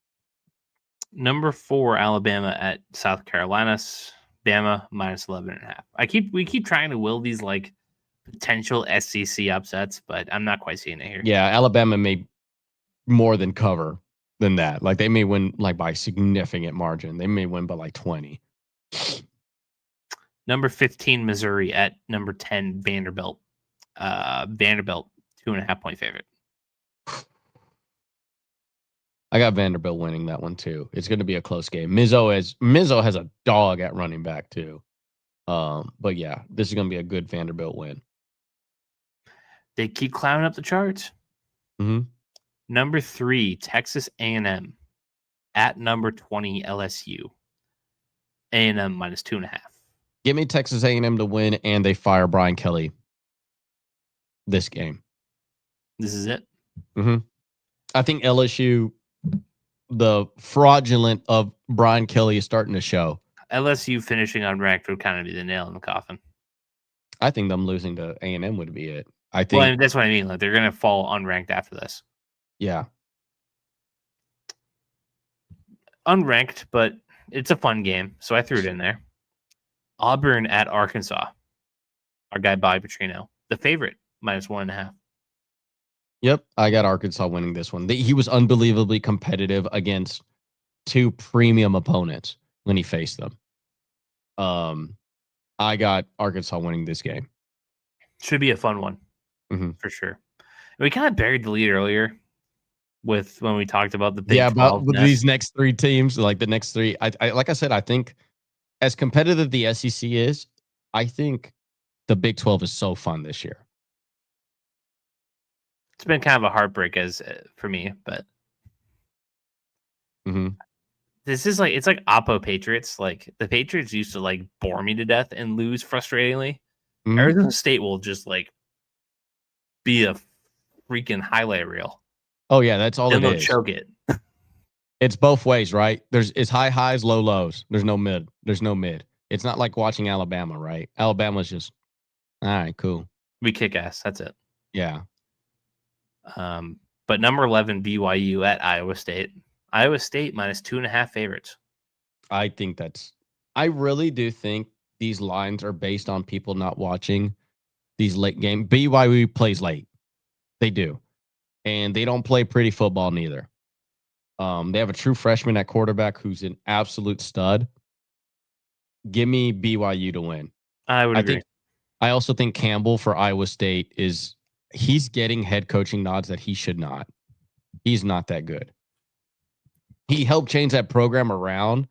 Number 4, Alabama at South Carolina. Bama -11.5. We keep trying to will these like potential SEC upsets, but I'm not quite seeing it here. Yeah, Alabama may more than cover than that. Like they may win like by a significant margin. They may win by like 20. Number 15, Missouri at number 10, Vanderbilt. Vanderbilt 2.5-point favorite. I got Vanderbilt winning that one too. It's going to be a close game. Mizzo has a dog at running back too. But yeah, this is going to be a good Vanderbilt win. They keep climbing up the charts. Number 3, Texas A&M at number 20, LSU. A&M -2.5. Give me Texas A&M to win, and they fire Brian Kelly this game. This is it. I think LSU, the fraudulent of Brian Kelly is starting to show. LSU finishing unranked would kind of be the nail in the coffin. I think them losing to A&M would be it. That's what I mean. Like they're going to fall unranked after this. Yeah. Unranked, but it's a fun game, so I threw it in there. Auburn at Arkansas. Our guy Bobby Petrino, the favorite, -1.5. Yep, I got Arkansas winning this one. He was unbelievably competitive against 2 premium opponents when he faced them. I got Arkansas winning this game. Should be a fun one, for sure. We kind of buried the lead earlier with when we talked about the Big 12 about these next 3 teams, like the next 3. I like I said, I think as competitive the SEC is, I think the Big 12 is so fun this year. It's been kind of a heartbreak for me, but this is like, it's like Oppo Patriots. Like the Patriots used to like bore me to death and lose frustratingly. Arizona State will just like be a freaking highlight reel. Oh yeah, that's all Then it they'll is. choke it. It's both ways, right? It's high highs, low lows. There's no mid. It's not like watching Alabama, right? Alabama's just all right, cool. We kick ass. That's it. Yeah. But number 11 BYU at Iowa State. Iowa State minus 2.5 favorites. I really do think these lines are based on people not watching these late games. BYU plays late. They do. And they don't play pretty football neither. They have a true freshman at quarterback who's an absolute stud. Give me BYU to win. I would agree. I also think Campbell for Iowa State he's getting head coaching nods that he should not. He's not that good. He helped change that program around,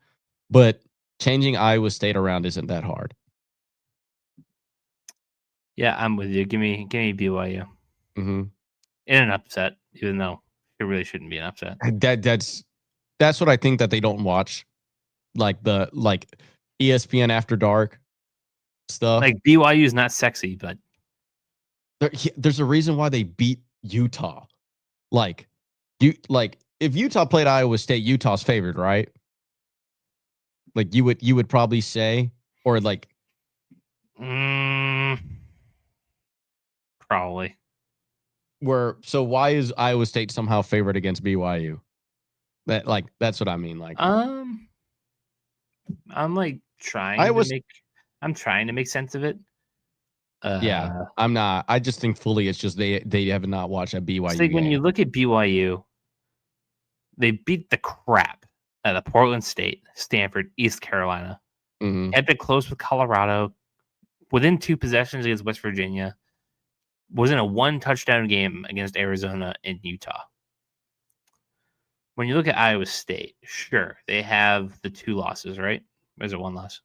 but changing Iowa State around isn't that hard. Yeah, I'm with you. Give me BYU. Mm-hmm. In an upset, even though it really shouldn't be an upset. That's what I think that they don't watch, like ESPN After Dark stuff. Like BYU is not sexy, but there's a reason why they beat Utah. If Utah played Iowa State, Utah's favored, right? Like you would probably say, or like probably. So why is Iowa State somehow favored against BYU? That's what I mean. Like I'm like trying to make sense of it. Yeah, I'm not. I just think fully it's just they have not watched a BYU game. When you look at BYU, they beat the crap out of Portland State, Stanford, East Carolina. Kept it close with Colorado. Within 2 possessions against West Virginia. Was in a 1-touchdown game against Arizona and Utah. When you look at Iowa State, sure, they have the 2 losses, right? Or is it 1 loss?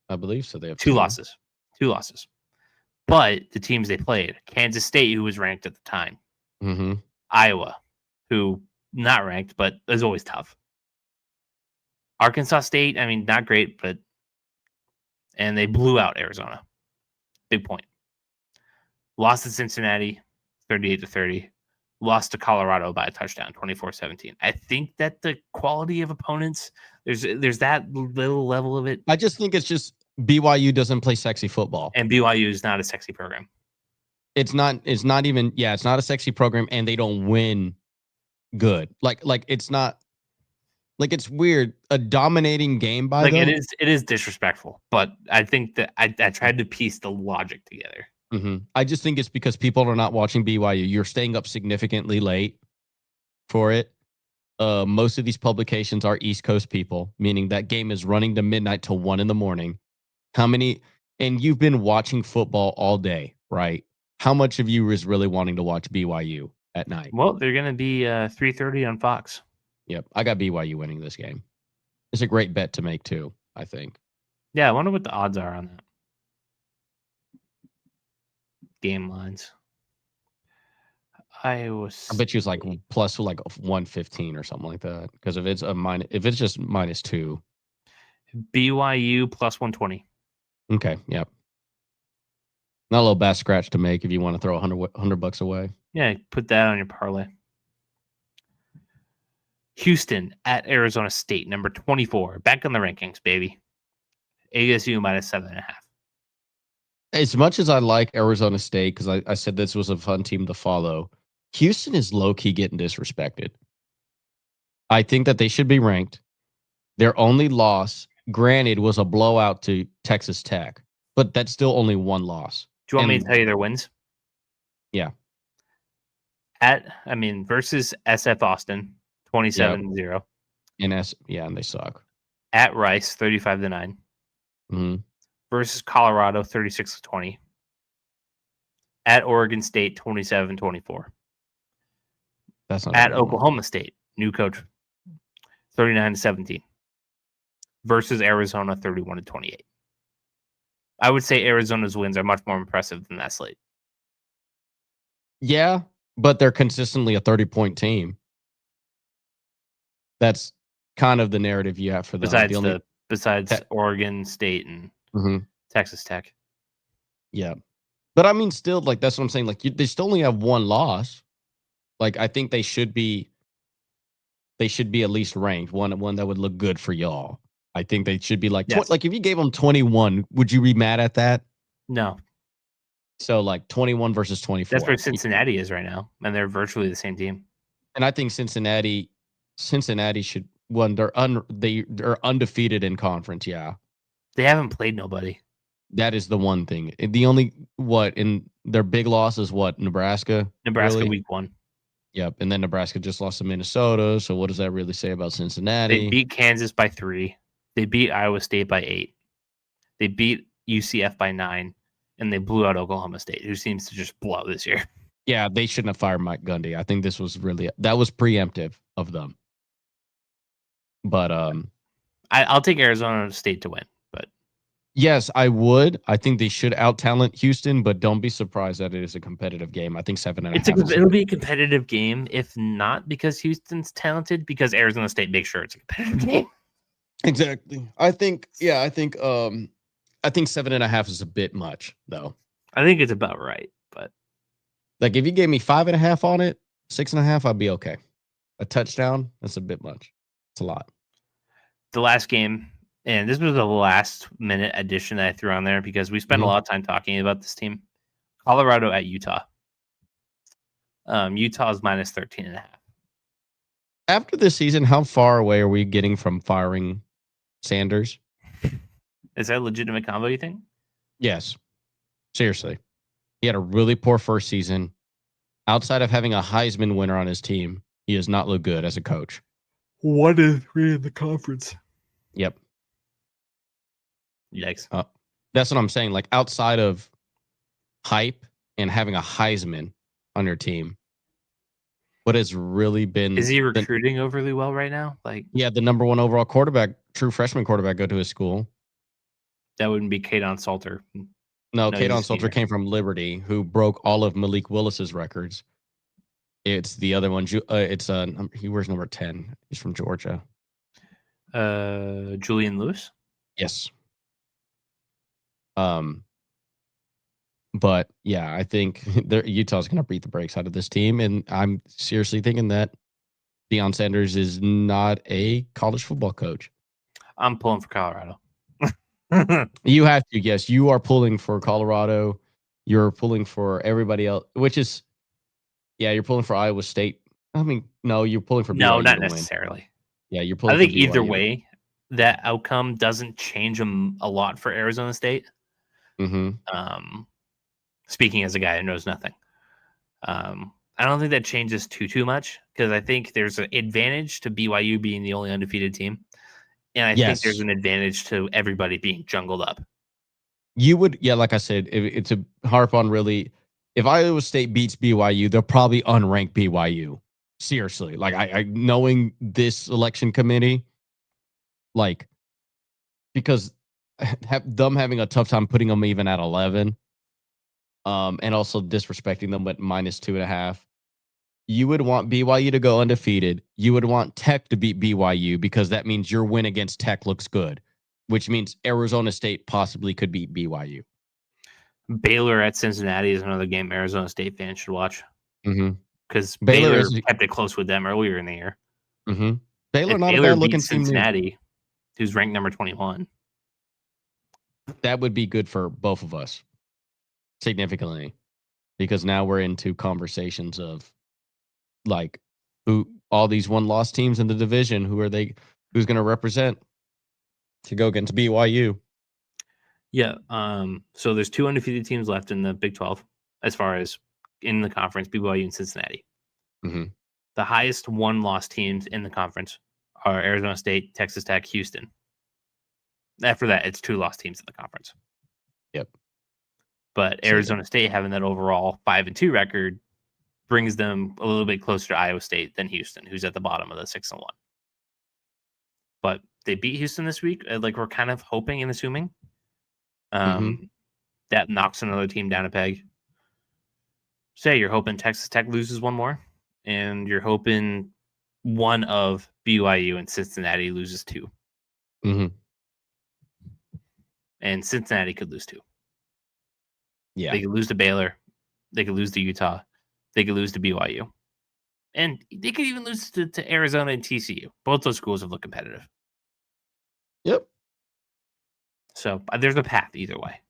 I believe so. They have 2 losses. 2 losses. But the teams they played, Kansas State, who was ranked at the time. Iowa, who not ranked, but is always tough. Arkansas State, I mean, not great, but and they blew out Arizona. Big point. Lost to Cincinnati, 38-30. Lost to Colorado by a touchdown, 24-17. I think that the quality of opponents, there's that little level of it. I just think it's just BYU doesn't play sexy football. And BYU is not a sexy program. It's not a sexy program, and they don't win good. Like it's not like it's weird. A dominating game by them. It is disrespectful, but I think that I tried to piece the logic together. I just think it's because people are not watching BYU. You're staying up significantly late for it. Most of these publications are East Coast people, meaning that game is running to midnight till 1 a.m. And you've been watching football all day, right? How much of you is really wanting to watch BYU at night? Well, they're going to be 3:30 on Fox. Yep, I got BYU winning this game. It's a great bet to make too, I think. Yeah, I wonder what the odds are on that. Game lines. I bet you it's like plus like 115 or something like that. Because if it's just -2. BYU plus 120. Okay, yep. Not a little bass scratch to make if you want to throw $100 away. Yeah, put that on your parlay. Houston at Arizona State, number 24. Back in the rankings, baby. ASU minus 7.5. As much as I like Arizona State, because I said this was a fun team to follow, Houston is low-key getting disrespected. I think that they should be ranked. Their only loss, granted, was a blowout to Texas Tech, but that's still only 1 loss. Do you want me to tell you their wins? Yeah. Versus SF Austin, 27-0. And they suck. At Rice, 35-9. Versus Colorado, 36-20. At Oregon State, 27-24. That's not at Oklahoma State, new coach, 39-17. Versus Arizona, 31-28. I would say Arizona's wins are much more impressive than that slate. Yeah, but they're consistently a 30-point team. That's kind of the narrative you have for them. Besides Oregon State and Texas Tech. Yeah. But I mean, still, like, that's what I'm saying. Like, they still only have one loss. Like, I think they should be at least ranked one that would look good for y'all. I think they should be like, Yes. like, if you gave them 21, would you be mad at that? No. So, like, 21 versus 24. That's where Cincinnati is right now, and they're virtually the same team. And I think Cincinnati should they're undefeated in conference. Yeah, they haven't played nobody. That is the one thing. The only in their big loss is Nebraska. Nebraska week 1. Yep, and then Nebraska just lost to Minnesota. So what does that really say about Cincinnati? They beat Kansas by 3. They beat Iowa State by 8. They beat UCF by 9, and they blew out Oklahoma State, who seems to just blow this year. Yeah, they shouldn't have fired Mike Gundy. I think this was that was preemptive of them. But I'll take Arizona State to win. But yes, I would. I think they should out-talent Houston, but don't be surprised that it is a competitive game. I think 7.5. It'll be a competitive game, if not because Houston's talented, because Arizona State makes sure it's a competitive game. Exactly. I think 7.5 is a bit much, though. I think it's about right, but like if you gave me 5.5 on it, 6.5, I'd be okay. A touchdown, that's a bit much. It's a lot. The last game, and this was the last minute addition that I threw on there because we spent a lot of time talking about this team. Colorado at Utah. Utah is minus 13.5. After this season, how far away are we getting from firing Sanders? Is that a legitimate combo, you think? Yes. Seriously. He had a really poor first season. Outside of having a Heisman winner on his team, he does not look good as a coach. 1-3 in the conference. Yep. Yikes. That's what I'm saying. Like outside of hype and having a Heisman on your team, what has really been? Is he recruiting overly well right now? Like, yeah, the number 1 overall quarterback, true freshman quarterback, go to his school. That wouldn't be Kaidon Salter. No, Kaidon Salter came from Liberty, who broke all of Malik Willis's records. It's the other one. He wears number 10. He's from Georgia. Julian Lewis. Yes. But yeah, I think Utah's going to beat the brakes out of this team, and I'm seriously thinking that Deion Sanders is not a college football coach. I'm pulling for Colorado. You have to. Yes, you are pulling for Colorado. You're pulling for everybody else, which is, yeah, you're pulling for Iowa State. I mean, no, you're pulling for BYU. No, not necessarily. Yeah, you're pulling. I think either way, that outcome doesn't change them a lot for Arizona State. Speaking as a guy who knows nothing, I don't think that changes too much because I think there's an advantage to BYU being the only undefeated team, and I think there's an advantage to everybody being jungled up. You would, yeah, like I said, it's a harp on really. If Iowa State beats BYU, they'll probably unrank BYU. Seriously, like I knowing this selection committee, like because them having a tough time putting them even at 11, and also disrespecting them at minus 2.5. You would want BYU to go undefeated. You would want Tech to beat BYU because that means your win against Tech looks good, which means Arizona State possibly could beat BYU. Baylor at Cincinnati is another game Arizona State fans should watch. Because Baylor kept it close with them earlier in the year. Baylor, not a bad looking team. Cincinnati, who's ranked number 21. That would be good for both of us significantly, because now we're into conversations of like who all these 1-loss teams in the division. Who's going to represent to go against BYU? Yeah. So there's 2 undefeated teams left in the Big 12 as far as in the conference, BYU and Cincinnati. The highest 1-loss teams in the conference are Arizona State, Texas Tech, Houston. After that, it's 2-loss teams in the conference. Yep. But Arizona State having that overall 5-2 record brings them a little bit closer to Iowa State than Houston, who's at the bottom of the 6-1. But they beat Houston this week, like we're kind of hoping and assuming. That knocks another team down a peg. Say you're hoping Texas Tech loses one more, and you're hoping one of BYU and Cincinnati loses 2. And Cincinnati could lose 2. Yeah. They could lose to Baylor. They could lose to Utah. They could lose to BYU. And they could even lose to Arizona and TCU. Both those schools have looked competitive. Yep. So there's a path either way.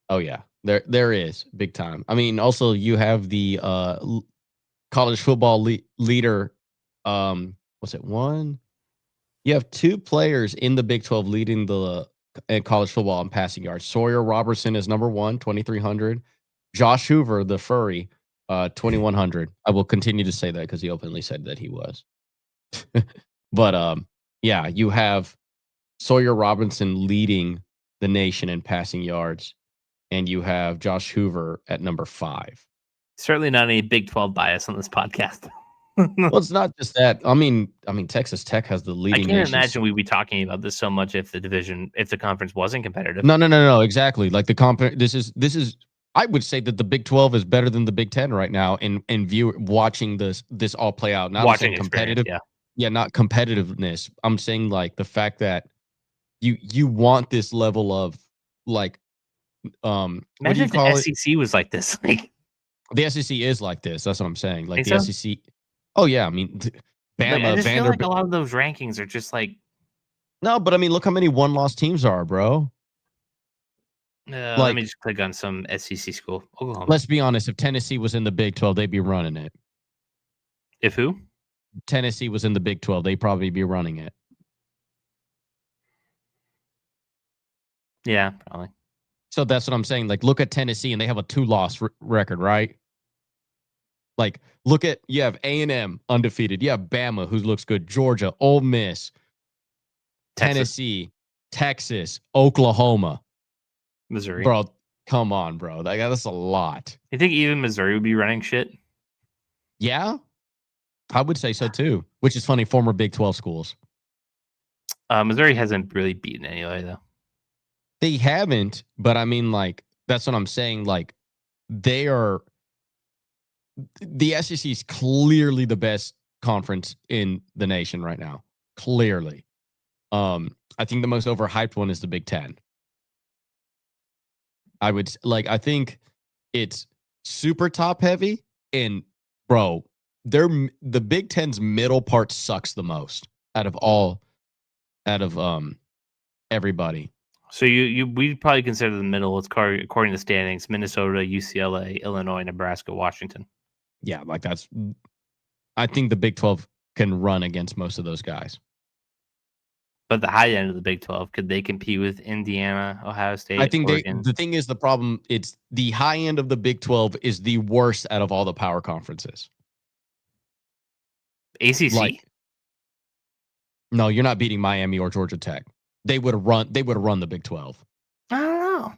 Oh, yeah. There is big time. I mean, also you have the college football leader. Was it one? You have 2 players in the Big 12 leading the college football in passing yards. Sawyer Robertson is number 1, 2,300. Josh Hoover, the furry, 2,100. I will continue to say that because he openly said that he was. But yeah, you have Sawyer Robinson leading the nation in passing yards, and you have Josh Hoover at number 5. Certainly not any Big 12 bias on this podcast. Well, it's not just that. I mean, Texas Tech has the I leading. can't imagine we'd be talking about this so much if the conference wasn't competitive. No, exactly. Like this is. I would say that the Big 12 is better than the Big 10 right now in watching this all play out. Not watching saying competitive, yeah, not competitiveness. I'm saying like the fact that you want this level of like imagine what do you if call the it? SEC was like this. Like the SEC is like this. That's what I'm saying. Like the SEC. Oh yeah, I mean, Bama, I just feel Vanderbilt. like a lot of those rankings are just like. No, but I mean, look how many one-loss teams are, bro. Let me just click on some SEC school. Oklahoma. Let's be honest. If Tennessee was in the Big 12, they'd be running it. If who? Tennessee was in the Big 12, they'd probably be running it. Yeah, probably. So that's what I'm saying. Like, look at Tennessee, and they have a 2-loss record, right? Like, you have A&M undefeated. You have Bama, who looks good. Georgia, Ole Miss, Tennessee, Texas, Oklahoma. Missouri. Bro, come on, bro. That's a lot. You think even Missouri would be running shit? Yeah, I would say so too. Which is funny. Former Big 12 schools. Missouri hasn't really beaten anybody though. They haven't, but I mean, like, that's what I'm saying. Like, they are. The SEC is clearly the best conference in the nation right now. Clearly. I think the most overhyped one is the Big 10. I think it's super top heavy, and bro, the Big 10's middle part sucks the most out of everybody. So we'd probably consider the middle. It's according to standings: Minnesota, UCLA, Illinois, Nebraska, Washington. Yeah, like I think the Big 12 can run against most of those guys. But the high end of the Big 12, could they compete with Indiana, Ohio State? I think Oregon? the thing is the problem. It's the high end of the Big 12 is the worst out of all the power conferences. ACC? No, you're not beating Miami or Georgia Tech. They would have run the Big 12. I don't know.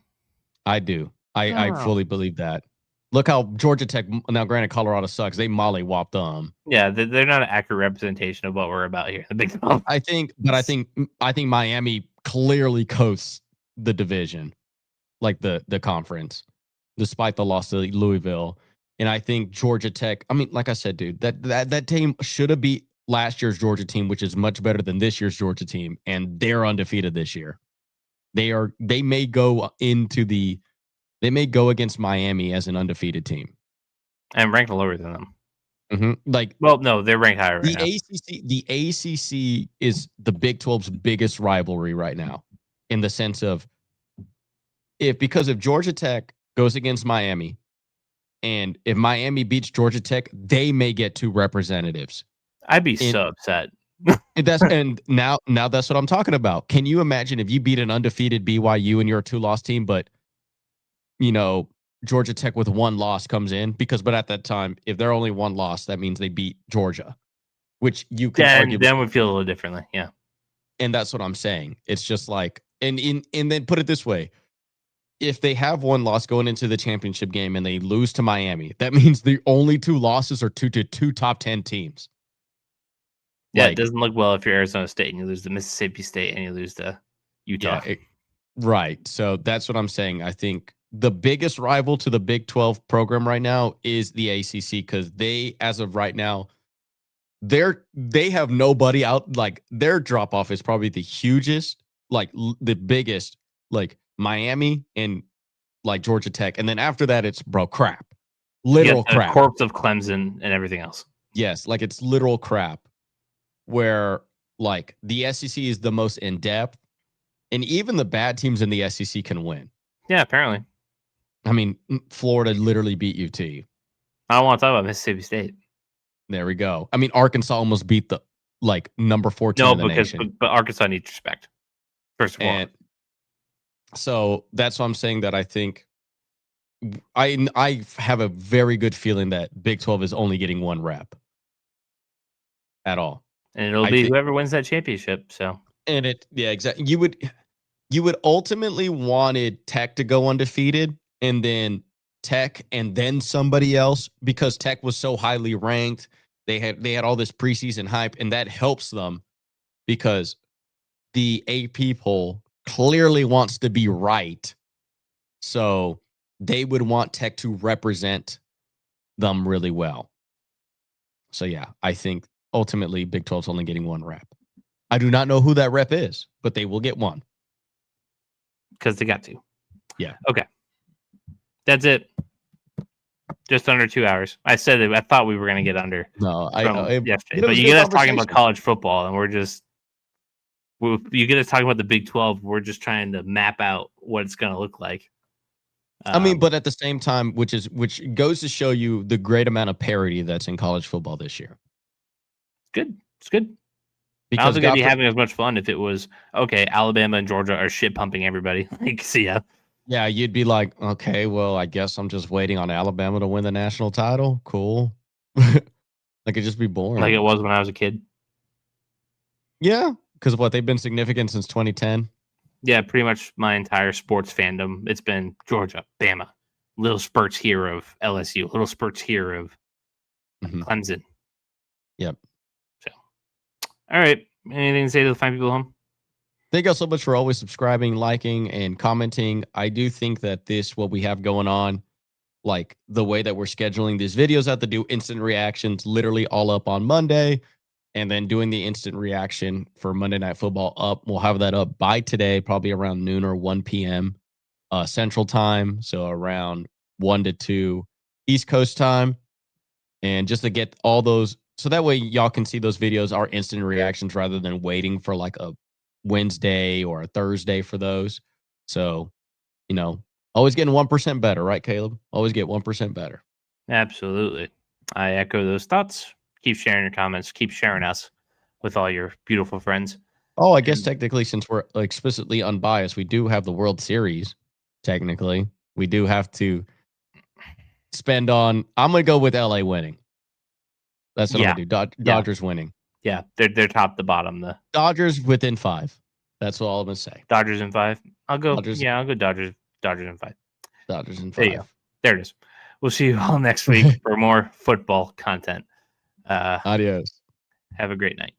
I do. I fully believe that. Look how Georgia Tech. Now, granted, Colorado sucks. They mollywopped them. Yeah, they're not an accurate representation of what we're about here. The Big 12. I think Miami clearly coasts the division, like the conference, despite the loss to Louisville. And I think Georgia Tech. I mean, like I said, dude, that team should have beat last year's Georgia team, which is much better than this year's Georgia team, and they're undefeated this year. They may go against Miami as an undefeated team and ranked lower than them. Mm-hmm. Well, no, they're ranked higher right now. The ACC is the Big 12's biggest rivalry right now, in the sense of because if Georgia Tech goes against Miami, and if Miami beats Georgia Tech, they may get 2 representatives. I'd be so upset. And now that's what I'm talking about. Can you imagine if you beat an undefeated BYU and you're a 2-loss team, but Georgia Tech with 1 loss comes in but at that time, if they're only 1 loss, that means they beat Georgia, which you can argue. Then we feel a little differently. Yeah. And that's what I'm saying. It's just like, and then put it this way. If they have 1 loss going into the championship game and they lose to Miami, that means the only 2 losses are to 2 top 10 teams. Yeah, it doesn't look well if you're Arizona State and you lose to Mississippi State and you lose to Utah. Yeah, Right. So that's what I'm saying. I think the biggest rival to the Big 12 program right now is the ACC because they, as of right now, they have nobody out. Like their drop off is probably the hugest, like the biggest, like Miami and like Georgia Tech, and then after that, it's crap, You got literal the crap. corpse of Clemson and everything else. Yes, like it's literal crap. Where like the SEC is the most in depth, and even the bad teams in the SEC can win. Yeah, apparently. I mean, Florida literally beat UT. I don't want to talk about Mississippi State. There we go. I mean, Arkansas almost beat the like number 4 team No, in the nation. but Arkansas needs respect. First of all. And so that's why I'm saying that I think I have a very good feeling that Big 12 is only getting one rep at all. And it'll be whoever wins that championship. So exactly. You would ultimately wanted Tech to go undefeated and then Tech and then somebody else because Tech was so highly ranked. They had all this preseason hype, and that helps them because the AP poll clearly wants to be right. So they would want Tech to represent them really well. So yeah, I think ultimately Big 12's only getting one rep. I do not know who that rep is, but they will get one. Because they got to. Yeah. Okay. That's it. Just under 2 hours. I said it. I thought we were going to get under. No, yesterday. But you get us talking about college football, and you get us talking about the Big 12. We're just trying to map out what it's going to look like. I mean, but at the same time, which goes to show you the great amount of parity that's in college football this year. Good. It's good. Because I don't think I'd be having as much fun if it was, okay, Alabama and Georgia are shit pumping everybody. Like, see ya. Yeah, you'd be like, okay, well, I guess I'm just waiting on Alabama to win the national title. Cool. Like, it'd just be boring. Like it was when I was a kid. Yeah, because they've been significant since 2010. Yeah, pretty much my entire sports fandom. It's been Georgia, Bama, little spurts here of LSU, little spurts here of Clemson. Yep. So, all right. Anything to say to the fine people at home? Thank you all so much for always subscribing, liking, and commenting. I do think that what we have going on, like the way that we're scheduling these videos out to do instant reactions, literally all up on Monday, and then doing the instant reaction for Monday Night Football up. We'll have that up by today, probably around noon or 1 p.m. Central Time. So around 1 to 2 East Coast time. And just to get all those, so that way y'all can see those videos, our instant reactions, rather than waiting for like a Wednesday or a Thursday for those. So, always getting 1% better, right, Caleb? Always get 1% better. Absolutely. I echo those thoughts. Keep sharing your comments. Keep sharing us with all your beautiful friends. Oh, I guess technically, since we're explicitly unbiased, we do have the World Series. Technically, we do have to spend on. I'm gonna go with LA winning. That's what I'm gonna do. Dodgers winning. Yeah, they're top to bottom. The Dodgers within 5. That's all I'm gonna say. Dodgers in 5. I'll go. Dodgers. Yeah, I'll go Dodgers. Dodgers in 5. Dodgers in 5. There you go. There it is. We'll see you all next week for more football content. Adios. Have a great night.